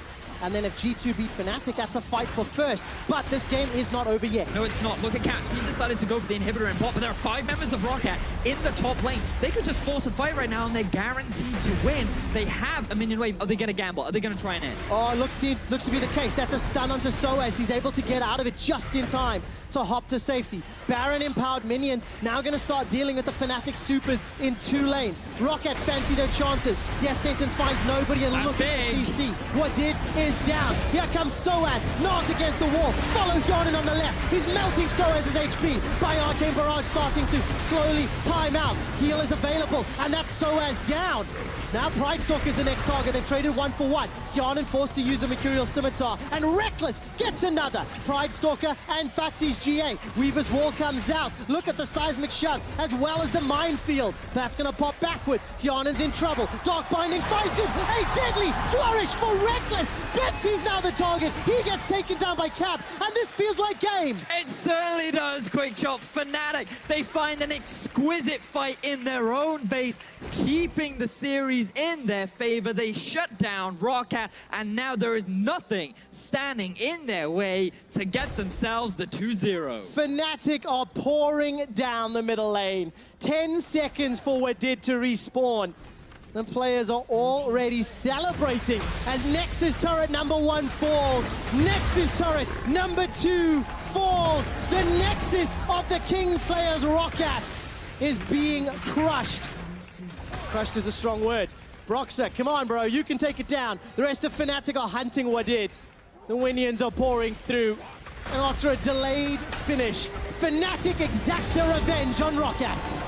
And then if G2 beat Fnatic, that's a fight for first. But this game is not over yet. No, it's not. Look at Caps. He decided to go for the inhibitor and bot, but there are 5 members of ROCCAT in the top lane. They could just force a fight right now, and they're guaranteed to win. They have a minion wave. Are they going to gamble? Are they going to try and end? Oh, looks to be the case. That's a stun onto Soaz. He's able to get out of it just in time to hop to safety. Baron empowered minions now going to start dealing with the Fnatic supers in 2 lanes. ROCCAT fancy their chances. Death sentence finds nobody, and look at the CC. Wadid is down. Here comes Soaz. Nods against the wall. Follow Hyana on the left. He's melting Soaz's HP by Arcane Barrage starting to slowly time out. Heal is available, and that's Soaz down. Now Pride Stalker is the next target. They've traded 1 for 1. Hyana forced to use the Mercurial Scimitar, and Reckless gets another. Pride Stalker and Faxi's GA. Weaver's Wall comes out. Look at the seismic shove, as well as the minefield. That's going to pop backwards. Hyana's in trouble. Dark Binding fights him. A deadly flourish for Reckless. Betsy's now the target. He gets taken down by Caps, and this feels like game. It certainly does, Quick Shot. Fnatic, they find an exquisite fight in their own base, keeping the series in their favor. They shut down ROCCAT, and now there is nothing standing in their way to get themselves the 2-0. Fnatic are pouring down the middle lane. 10 seconds for Wadid to respawn. The players are already celebrating as Nexus turret number 1 falls. Nexus turret number 2 falls. The Nexus of the Kingslayers ROCCAT is being crushed. Crushed is a strong word. Broxer, come on, bro, you can take it down. The rest of Fnatic are hunting Wadid. The Winians are pouring through. And after a delayed finish, Fnatic exact their revenge on ROCCAT.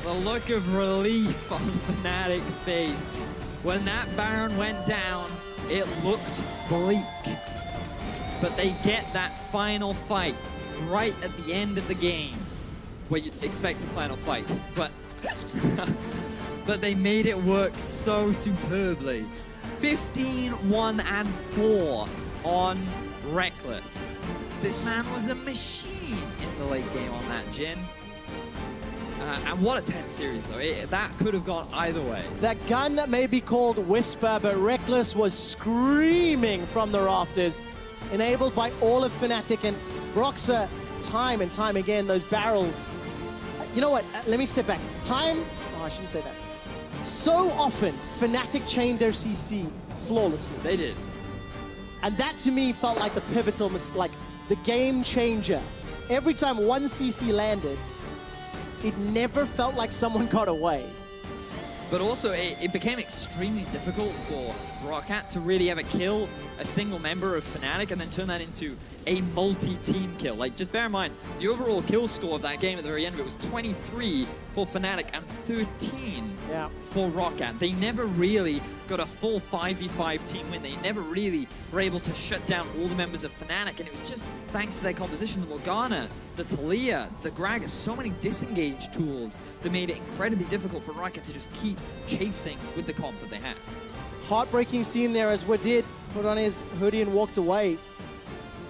The look of relief on Fnatic's face. When that Baron went down, it looked bleak. But they get that final fight right at the end of the game, where you'd expect the final fight. But, but they made it work so superbly. 15-1-4 on Reckless. This man was a machine in the late game on that Jhin. And what a tense series, though. That could have gone either way. That gun may be called Whisper, but Reckless was screaming from the rafters, enabled by all of Fnatic, and Broxer, time and time again, those barrels. You know what? Let me step back. Oh, I shouldn't say that. So often, Fnatic chained their CC flawlessly. They did. And that, to me, felt like the pivotal, like the game changer. Every time one CC landed, it never felt like someone got away. But also, it became extremely difficult for ROCCAT to really ever kill a single member of Fnatic and then turn that into a multi-team kill. Like, just bear in mind, the overall kill score of that game at the very end of it was 23 for Fnatic and 13 for ROCCAT. They never really got a full 5v5 team win. They never really were able to shut down all the members of Fnatic, and it was just thanks to their composition, the Morgana, the Talia, the Gragas, so many disengage tools that made it incredibly difficult for ROCCAT to just keep chasing with the comp that they had. Heartbreaking scene there as Wadid put on his hoodie and walked away.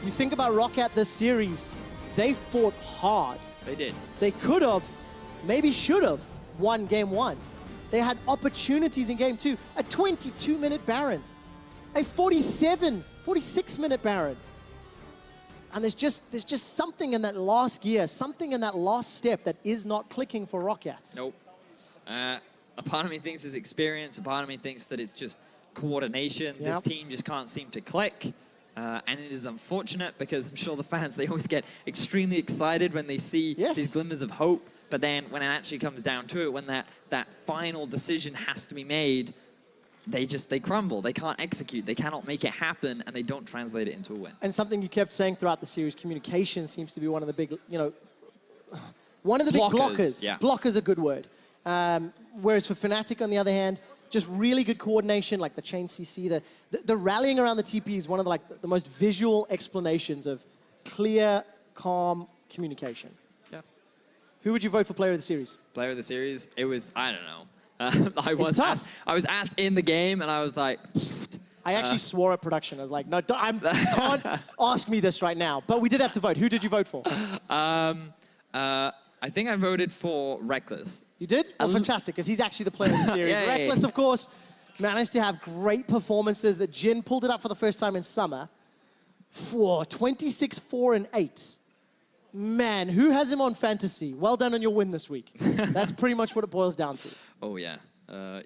You think about ROCCAT this series, they fought hard. They did. They could have, maybe should have, won game 1. They had opportunities in game 2. A 22-minute Baron. A 46-minute Baron. And there's just something in that last gear, something in that last step that is not clicking for ROCCAT. Nope. A part of me thinks it's experience. A part of me thinks that it's just coordination. Yep. This team just can't seem to click. And it is unfortunate because I'm sure the fans, they always get extremely excited when they see these glimmers of hope. But then when it actually comes down to it, when that final decision has to be made, they crumble. They can't execute. They cannot make it happen, and they don't translate it into a win. And something you kept saying throughout the series, communication seems to be one of the big, one of the big blockers. Yeah. Blocker's a good word. Whereas for Fnatic, on the other hand, just really good coordination, like the chain CC, the rallying around the TP is one of the most visual explanations of clear, calm communication. Yeah. Who would you vote for player of the series? Player of the series? It was, I don't know. I was asked in the game, and I was like, I actually swore at production. I was like, no, can't ask me this right now. But we did have to vote. Who did you vote for? I think I voted for Reckless. You did? Well, fantastic, because he's actually the player of the series. Reckless, of course, managed to have great performances. That Jhin pulled it up for the first time in summer. 26-4-8. Man, who has him on fantasy? Well done on your win this week. That's pretty much what it boils down to. Oh, yeah.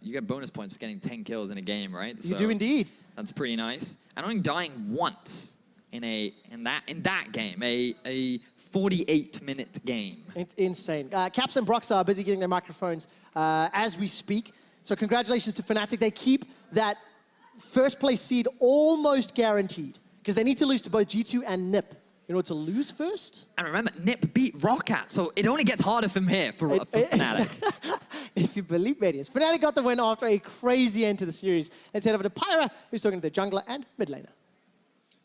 You get bonus points for getting 10 kills in a game, right? You do indeed. That's pretty nice. And only dying once in that game, a 48-minute game. It's insane. Caps and Broxer are busy getting their microphones as we speak. So congratulations to Fnatic. They keep that first place seed almost guaranteed because they need to lose to both G2 and NiP in order to lose first. And remember, NiP beat ROCCAT, so it only gets harder from here for Fnatic. If you believe Radiance. Fnatic got the win after a crazy end to the series. Let's head over to Pyra, who's talking to the jungler and mid laner.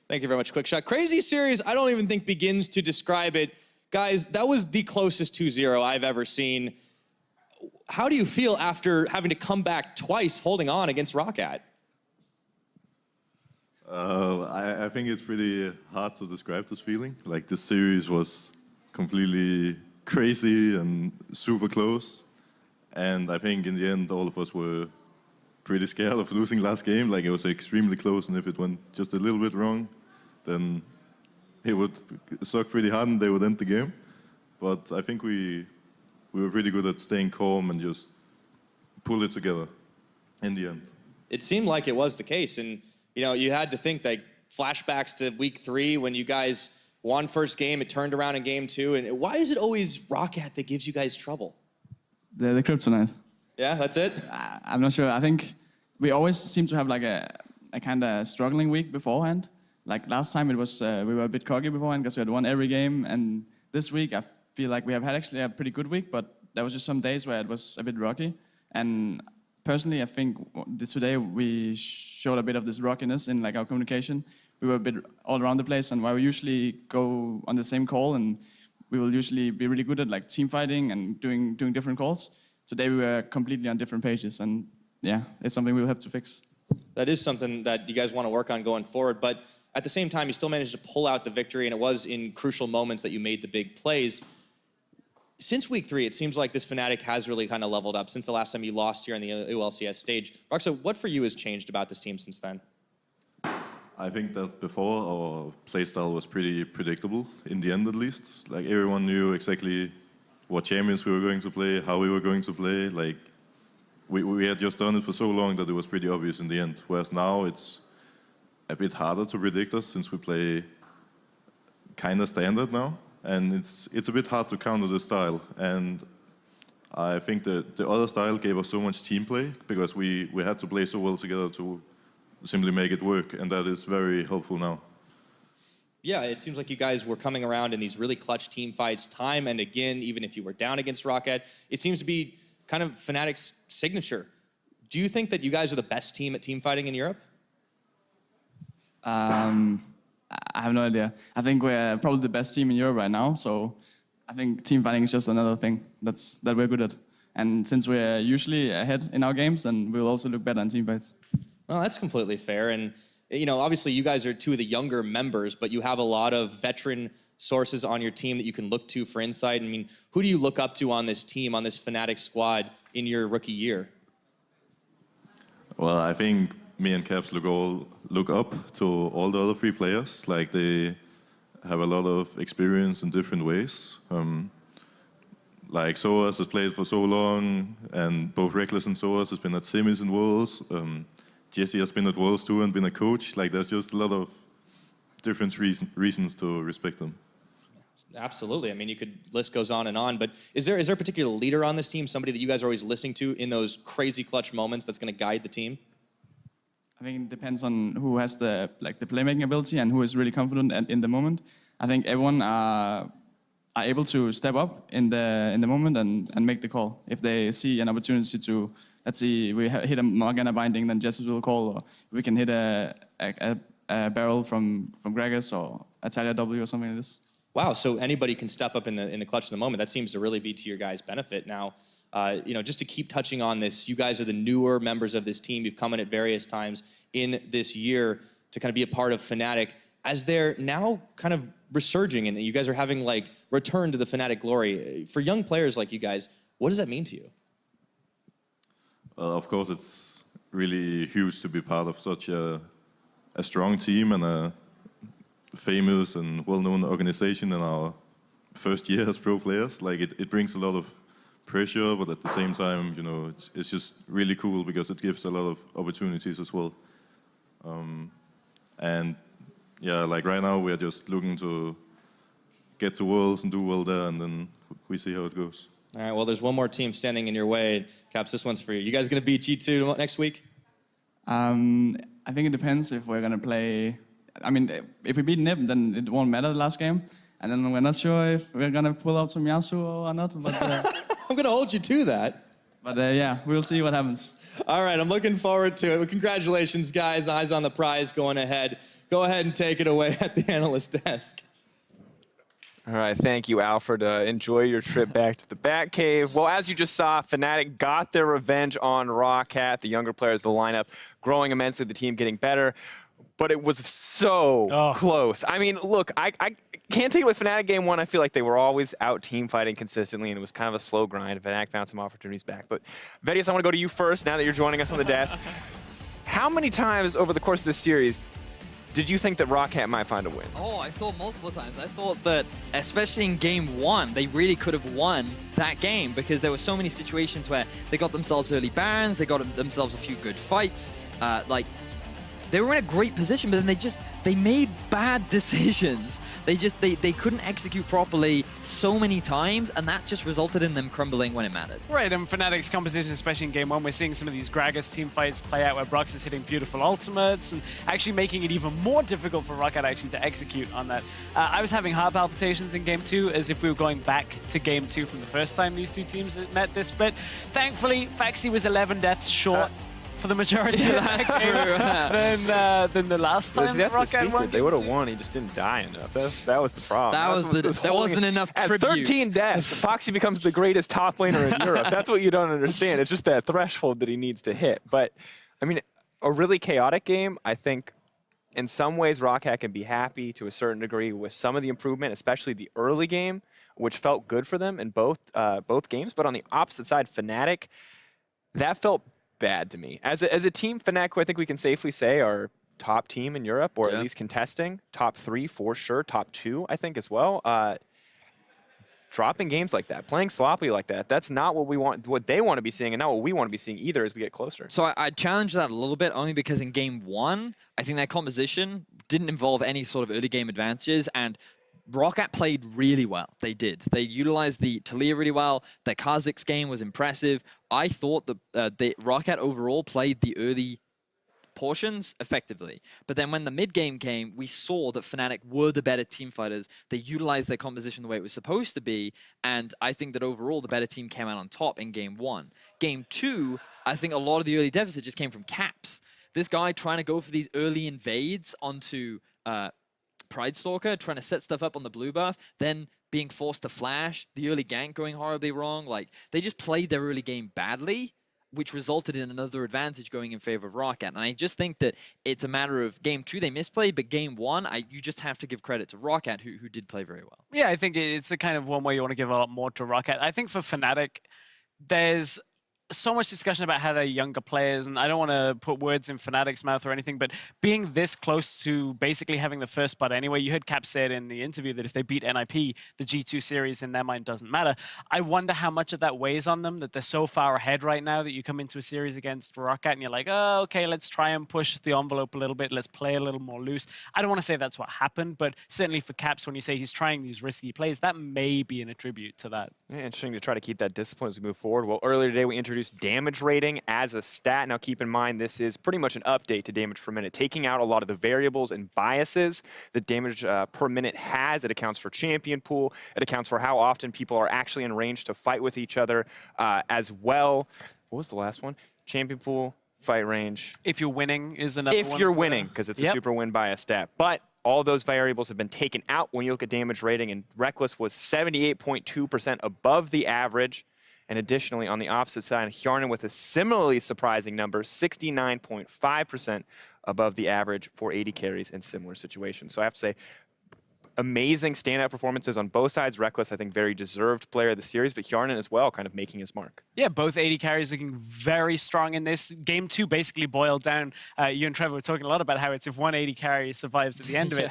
Thank you very much, Quickshot. Crazy series, I don't even think begins to describe it. Guys, that was the closest 2-0 I've ever seen. how do you feel after having to come back twice holding on against ROCCAT? I think it's pretty hard to describe this feeling. Like, this series was completely crazy and super close. And I think in the end, all of us were pretty scared of losing last game. Like, it was extremely close, and if it went just a little bit wrong, then it would suck pretty hard and they would end the game. But I think we were pretty good at staying calm and just pull it together in the end. It seemed like it was the case, and you had to think like flashbacks to week 3 when you guys won first game, it turned around in game 2, and why is it always ROCCAT that gives you guys trouble? The kryptonite. Yeah, that's it? I'm not sure. I think we always seem to have like a kind of struggling week beforehand. Like last time it was, we were a bit cocky beforehand because we had won every game, and this week I feel like we have had actually a pretty good week, but there was just some days where it was a bit rocky. And personally, I think today we showed a bit of this rockiness in like our communication. We were a bit all around the place, and while we usually go on the same call, and we will usually be really good at like team fighting and doing different calls. Today we were completely on different pages, and yeah, it's something we'll have to fix. That is something that you guys want to work on going forward, but at the same time, you still managed to pull out the victory, and it was in crucial moments that you made the big plays. Since week 3, it seems like this Fnatic has really kind of leveled up since the last time you lost here in the LCS stage. ROCCAT, what for you has changed about this team since then? I think that before, our playstyle was pretty predictable, in the end at least. Like, everyone knew exactly what champions we were going to play, how we were going to play. Like, we had just done it for so long that it was pretty obvious in the end. Whereas now it's a bit harder to predict us since we play kind of standard now. And it's a bit hard to counter the style. And I think that the other style gave us so much team play because we had to play so well together to simply make it work, and that is very helpful now. Yeah, it seems like you guys were coming around in these really clutch team fights time and again, even if you were down against ROCCAT. It seems to be kind of Fnatic's signature. Do you think that you guys are the best team at team fighting in Europe? I have no idea. I think we're probably the best team in Europe right now, so I think team fighting is just another thing that we're good at. And since we're usually ahead in our games, then we'll also look better in team fights. Well, that's completely fair. And, obviously you guys are 2 of the younger members, but you have a lot of veteran sources on your team that you can look to for insight. I mean, who do you look up to on this team, on this Fnatic squad in your rookie year? Well, I think me and Caps look up to all the other 3 players. Like, they have a lot of experience in different ways. Like, Soas has played for so long, and both Reckless and Soas has been at semis and Worlds. Jesse has been at Worlds too and been a coach. Like, there's just a lot of different reasons to respect them. Absolutely. I mean, list goes on, but is there a particular leader on this team, somebody that you guys are always listening to in those crazy clutch moments that's going to guide the team? I think it depends on who has the playmaking ability and who is really confident in the moment. I think everyone are able to step up in the moment and make the call. If they see an opportunity to, let's see, we hit a Morgana binding, then Jesse will call, or we can hit a barrel from Gragas or a Talia W or something like this. Wow, so anybody can step up in the clutch of the moment. That seems to really be to your guys' benefit. Now, just to keep touching on this, you guys are the newer members of this team. You've come in at various times in this year to kind of be a part of Fnatic. As they're now kind of resurging and you guys are having like return to the Fnatic glory, for young players like you guys, what does that mean to you? Well, of course, it's really huge to be part of such a strong team and a famous and well-known organization in our first year as pro players. Like, it brings a lot of pressure, but at the same time, it's just really cool because it gives a lot of opportunities as well. And yeah, like right now we are just looking to get to Worlds and do well there, and then we see how it goes. All right, well, there's one more team standing in your way. Caps, this one's for you. You guys gonna beat G2 next week? I think it depends if we're gonna play. I mean, if we beat NIP, then it won't matter the last game. And then we're not sure if we're gonna pull out some Yasuo or not. But I'm gonna hold you to that. But yeah, we'll see what happens. All right, I'm looking forward to it. Well, congratulations, guys. Eyes on the prize going ahead. Go ahead and take it away at the analyst desk. All right, thank you, Alfred. Enjoy your trip back to the Batcave. Well, as you just saw, Fnatic got their revenge on ROCCAT. The younger players of the lineup growing immensely, the team getting better. But it was so close. I mean, look, I can't take it with Fnatic game 1. I feel like they were always out team fighting consistently, and it was kind of a slow grind. Fnatic found some opportunities back. But Vedius, I want to go to you first now that you're joining us on the desk. How many times over the course of this series did you think that ROCCAT might find a win? Oh, I thought multiple times. I thought that, especially in game 1, they really could have won that game because there were so many situations where they got themselves early bans, they got themselves a few good fights. They were in a great position, but then they made bad decisions. They couldn't execute properly so many times, and that just resulted in them crumbling when it mattered. Right, and Fnatic's composition, especially in game 1, we're seeing some of these Gragas team fights play out where Brox is hitting beautiful ultimates and actually making it even more difficult for ROCCAT actually to execute on that. I was having heart palpitations in game 2 as if we were going back to game 2 from the first time these two teams met this split. Thankfully, Faxi was 11 deaths short for the majority of that game than the last time That's the ROCCAT won. secret. They would have won. He just didn't die enough. That was the problem. There wasn't enough At tribute. 13 deaths, Foxy becomes the greatest top laner in Europe. That's what you don't understand. It's just that threshold that he needs to hit. But, I mean, a really chaotic game, I think, in some ways, ROCCAT can be happy to a certain degree with some of the improvement, especially the early game, which felt good for them in both games. But on the opposite side, Fnatic, that felt bad to me. As a team, Fnatic, I think we can safely say, are top team in Europe, or at least contesting. Top 3 for sure, top 2, I think, as well. Dropping games like that, playing sloppy like that, that's not what we want, what they want to be seeing, and not what we want to be seeing either as we get closer. So I challenge that a little bit, only because in game 1, I think that composition didn't involve any sort of early game advantages, and ROCCAT played really well. They did. They utilized the Talia really well. Their Kha'Zix game was impressive. I thought that ROCCAT overall played the early portions effectively. But then when the mid game came, we saw that Fnatic were the better team fighters. They utilized their composition the way it was supposed to be. And I think that overall, the better team came out on top in game 1. Game 2, I think a lot of the early deficit just came from Caps. This guy trying to go for these early invades onto Pride Stalker, trying to set stuff up on the blue buff, then being forced to flash, the early gank going horribly wrong. Like, they just played their early game badly, which resulted in another advantage going in favor of ROCCAT. And I just think that it's a matter of game 2 they misplayed, but game 1, you just have to give credit to ROCCAT, who did play very well. Yeah, I think it's the kind of one where you want to give a lot more to ROCCAT. I think for Fnatic, there's so much discussion about how they're younger players, and I don't want to put words in Fnatic's mouth or anything, but being this close to basically having the first spot anyway, you heard Cap say it in the interview that if they beat NIP, the G2 series in their mind doesn't matter. I wonder how much of that weighs on them, that they're so far ahead right now that you come into a series against ROCCAT and you're like, oh, okay, let's try and push the envelope a little bit, let's play a little more loose. I don't want to say that's what happened, but certainly for Caps, when you say he's trying these risky plays, that may be an attribute to that. Yeah, interesting to try to keep that discipline as we move forward. Well, earlier today we introduced damage rating as a stat. Now keep in mind this is pretty much an update to damage per minute, taking out a lot of the variables and biases that damage per minute has. It accounts for champion pool. It accounts for how often people are actually in range to fight with each other as well. What was the last one? Champion pool, fight range. If you're winning is another one. If you're winning, because it's a super win bias stat. But all those variables have been taken out when you look at damage rating, and Reckless was 78.2% above the average. And additionally, on the opposite side, Hjarnan with a similarly surprising number, 69.5% above the average for 80 carries in similar situations. So I have to say, amazing standout performances on both sides. Reckless, I think, very deserved player of the series, but Hjarnan as well, kind of making his mark. Yeah, both 80 carries looking very strong in this. Game 2 basically boiled down. You and Trevor were talking a lot about how it's if 180 carry survives at the end of it.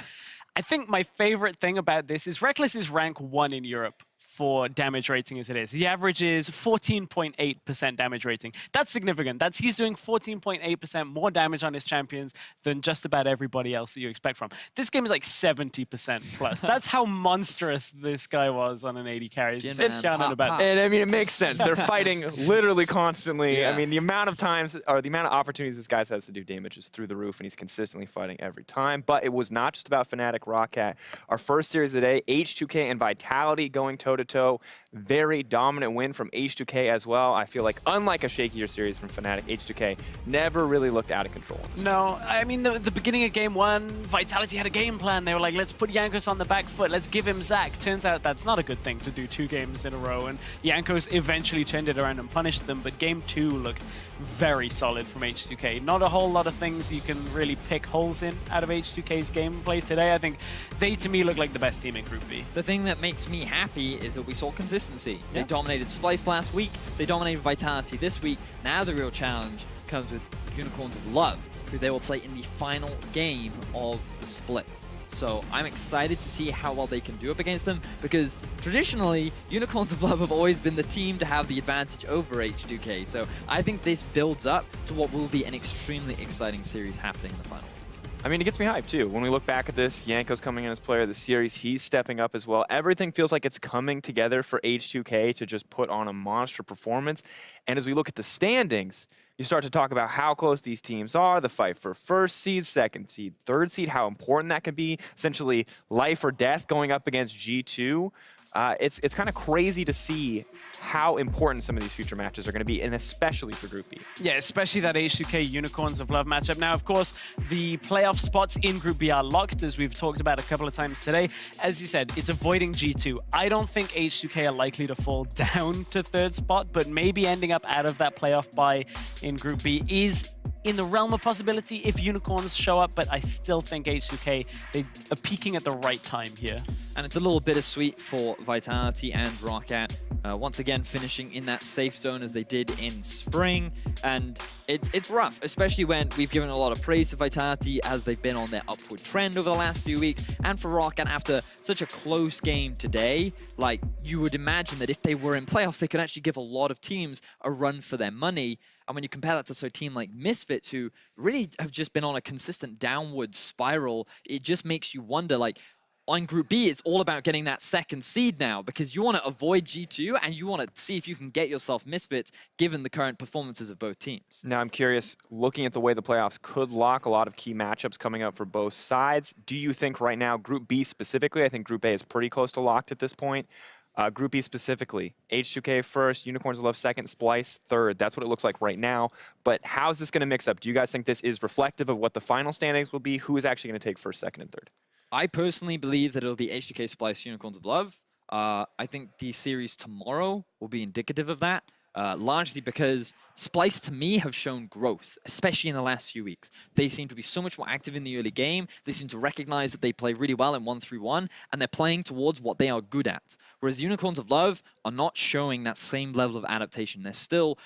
I think my favorite thing about this is Reckless is rank 1 in Europe for damage rating as it is. The average is 14.8% damage rating. That's significant. He's doing 14.8% more damage on his champions than just about everybody else that you expect from. This game is like 70% plus. That's how monstrous this guy was on an 80 carries. And I mean, it makes sense. They're fighting literally constantly. Yeah. I mean, the amount of times, or the amount of opportunities this guy has to do damage is through the roof, and he's consistently fighting every time. But it was not just about Fnatic ROCCAT. Our first series of the day, H2K and Vitality going toe-to-toe. toe-to-toe. Very dominant win from H2K as well. I feel like, unlike a shakier series from Fnatic, H2K never really looked out of control. No, I mean, the beginning of game one, Vitality had a game plan. They were like, let's put Jankos on the back foot. Let's give him Zac. Turns out that's not a good thing to do 2 games in a row. And Jankos eventually turned it around and punished them. But game 2 looked very solid from H2K. Not a whole lot of things you can really pick holes in out of H2K's gameplay today. I think they, to me, look like the best team in Group B. The thing that makes me happy is that we saw consistency. Yeah. They dominated Splice last week. They dominated Vitality this week. Now the real challenge comes with Unicorns of Love, who they will play in the final game of the split. So I'm excited to see how well they can do up against them, because traditionally, Unicorns of Love have always been the team to have the advantage over H2K. So I think this builds up to what will be an extremely exciting series happening in the final. I mean, it gets me hyped, too. When we look back at this, Jankos coming in as player of the series, he's stepping up as well. Everything feels like it's coming together for H2K to just put on a monster performance. And as we look at the standings, you start to talk about how close these teams are, the fight for first seed, second seed, third seed, how important that can be, essentially life or death going up against G2. It's kind of crazy to see how important some of these future matches are going to be, and especially for Group B. Yeah, especially that H2K Unicorns of Love matchup. Now, of course, the playoff spots in Group B are locked, as we've talked about a couple of times today. As you said, it's avoiding G2. I don't think H2K are likely to fall down to 3rd spot, but maybe ending up out of that playoff bye in Group B is in the realm of possibility if Unicorns show up, but I still think H2K, they are peaking at the right time here. And it's a little bittersweet for Vitality and ROCCAT. Once again, finishing in that safe zone as they did in spring. And it's rough, especially when we've given a lot of praise to Vitality as they've been on their upward trend over the last few weeks. And for ROCCAT, after such a close game today, like, you would imagine that if they were in playoffs, they could actually give a lot of teams a run for their money. And when you compare that to a team like Misfits, who really have just been on a consistent downward spiral, it just makes you wonder, like, on Group B, it's all about getting that 2nd seed now, because you want to avoid G2 and you want to see if you can get yourself Misfits, given the current performances of both teams. Now, I'm curious, looking at the way the playoffs could lock a lot of key matchups coming up for both sides, do you think right now, Group B specifically, I think Group A is pretty close to locked at this point, Group B specifically, H2K first, Unicorns of Love second, Splice third. That's what it looks like right now. But how's this going to mix up? Do you guys think this is reflective of what the final standings will be? Who is actually going to take first, second, and third? I personally believe that it'll be H2K, Splice, Unicorns of Love. I think the series tomorrow will be indicative of that. Largely because Splice, to me, have shown growth, especially in the last few weeks. They seem to be so much more active in the early game. They seem to recognize that they play really well in 1-3-1, and they're playing towards what they are good at. Whereas Unicorns of Love are not showing that same level of adaptation. They're still,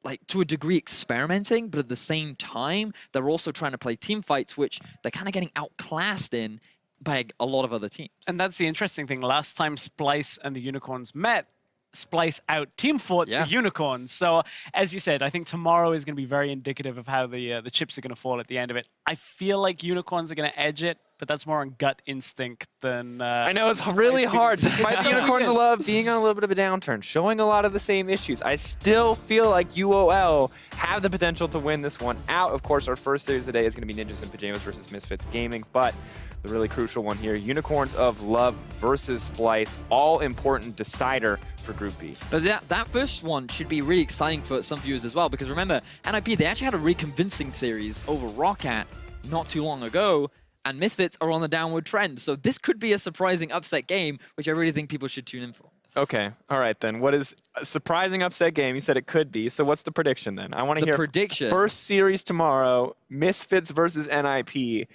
like, to a degree experimenting, but at the same time, they're also trying to play team fights, which they're kind of getting outclassed in by a lot of other teams. And that's the interesting thing. Last time Splice and the Unicorns met, Splice out team fought the Unicorns. So as you said, I think tomorrow is going to be very indicative of how the chips are going to fall at the end of it. I feel like Unicorns are going to edge it, but that's more on gut instinct than... I know, it's really hard. Despite the Unicorns of Love being on a little bit of a downturn, showing a lot of the same issues, I still feel like UOL have the potential to win this one out. Of course, our first series today is going to be Ninjas in Pajamas versus Misfits Gaming, but the really crucial one here, Unicorns of Love versus Splice, all important decider for Group B. But that first one should be really exciting for some viewers as well, because remember, NIP, they actually had a really convincing series over ROCCAT not too long ago, and Misfits are on the downward trend. So this could be a surprising upset game, which I really think people should tune in for. Okay, all right then. What is a surprising upset game? You said it could be. So what's the prediction then? I want to hear prediction. First series tomorrow, Misfits versus NIP.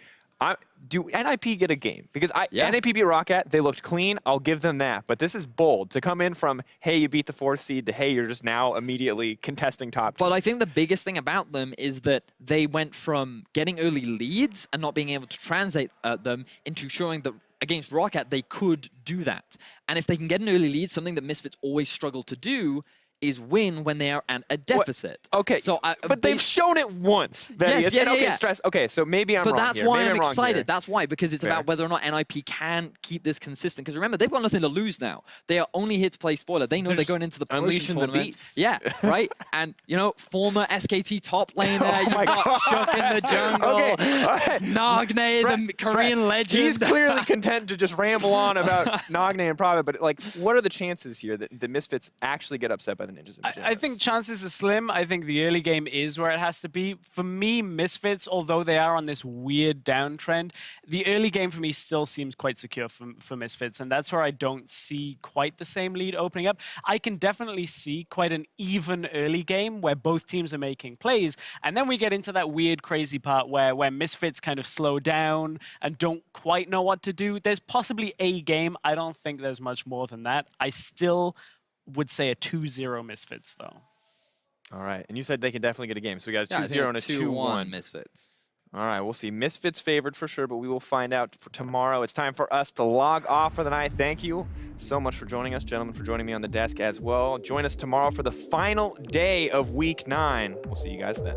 Do NIP get a game? Because NIP beat ROCCAT, they looked clean, I'll give them that. But this is bold, to come in from, hey, you beat the 4th seed, to hey, you're just now immediately contesting top teams. But I think the biggest thing about them is that they went from getting early leads and not being able to translate them into showing that against ROCCAT, they could do that. And if they can get an early lead, something that Misfits always struggle to do, is win when they are at a deficit. Okay, so but they've shown it once. Yes, yeah, okay, yeah. stress. Okay, so maybe I'm wrong But that's here. why Maybe I'm wrong excited. here. That's why, because it's Fair. about whether or not NIP can keep this consistent. Because remember, they've got nothing to lose now. They are only here to play spoiler. They know they're going into the promotion unleashing the tournament. beast. Yeah, right? And, you know, former SKT top laner, you've got Shook in the jungle, Okay, all right. Nagne, the Korean legend. He's clearly content to just ramble on about Nagne and private, but like, what are the chances here that the Misfits actually get upset by the Ninjas? I think chances are slim. I think the early game is where it has to be. For me, Misfits, although they are on this weird downtrend, the early game for me still seems quite secure for Misfits, and that's where I don't see quite the same lead opening up. I can definitely see quite an even early game where both teams are making plays, and then we get into that weird, crazy part where Misfits kind of slow down and don't quite know what to do. There's possibly a game. I don't think there's much more than that. I still would say a 2-0 Misfits, though. All right, and you said they can definitely get a game, so we got a 2-0 and a 2-1. Misfits. All right, we'll see. Misfits favored for sure, but we will find out for tomorrow. It's time for us to log off for the night. Thank you so much for joining us, gentlemen, for joining me on the desk as well. Join us tomorrow for the final day of Week 9. We'll see you guys then.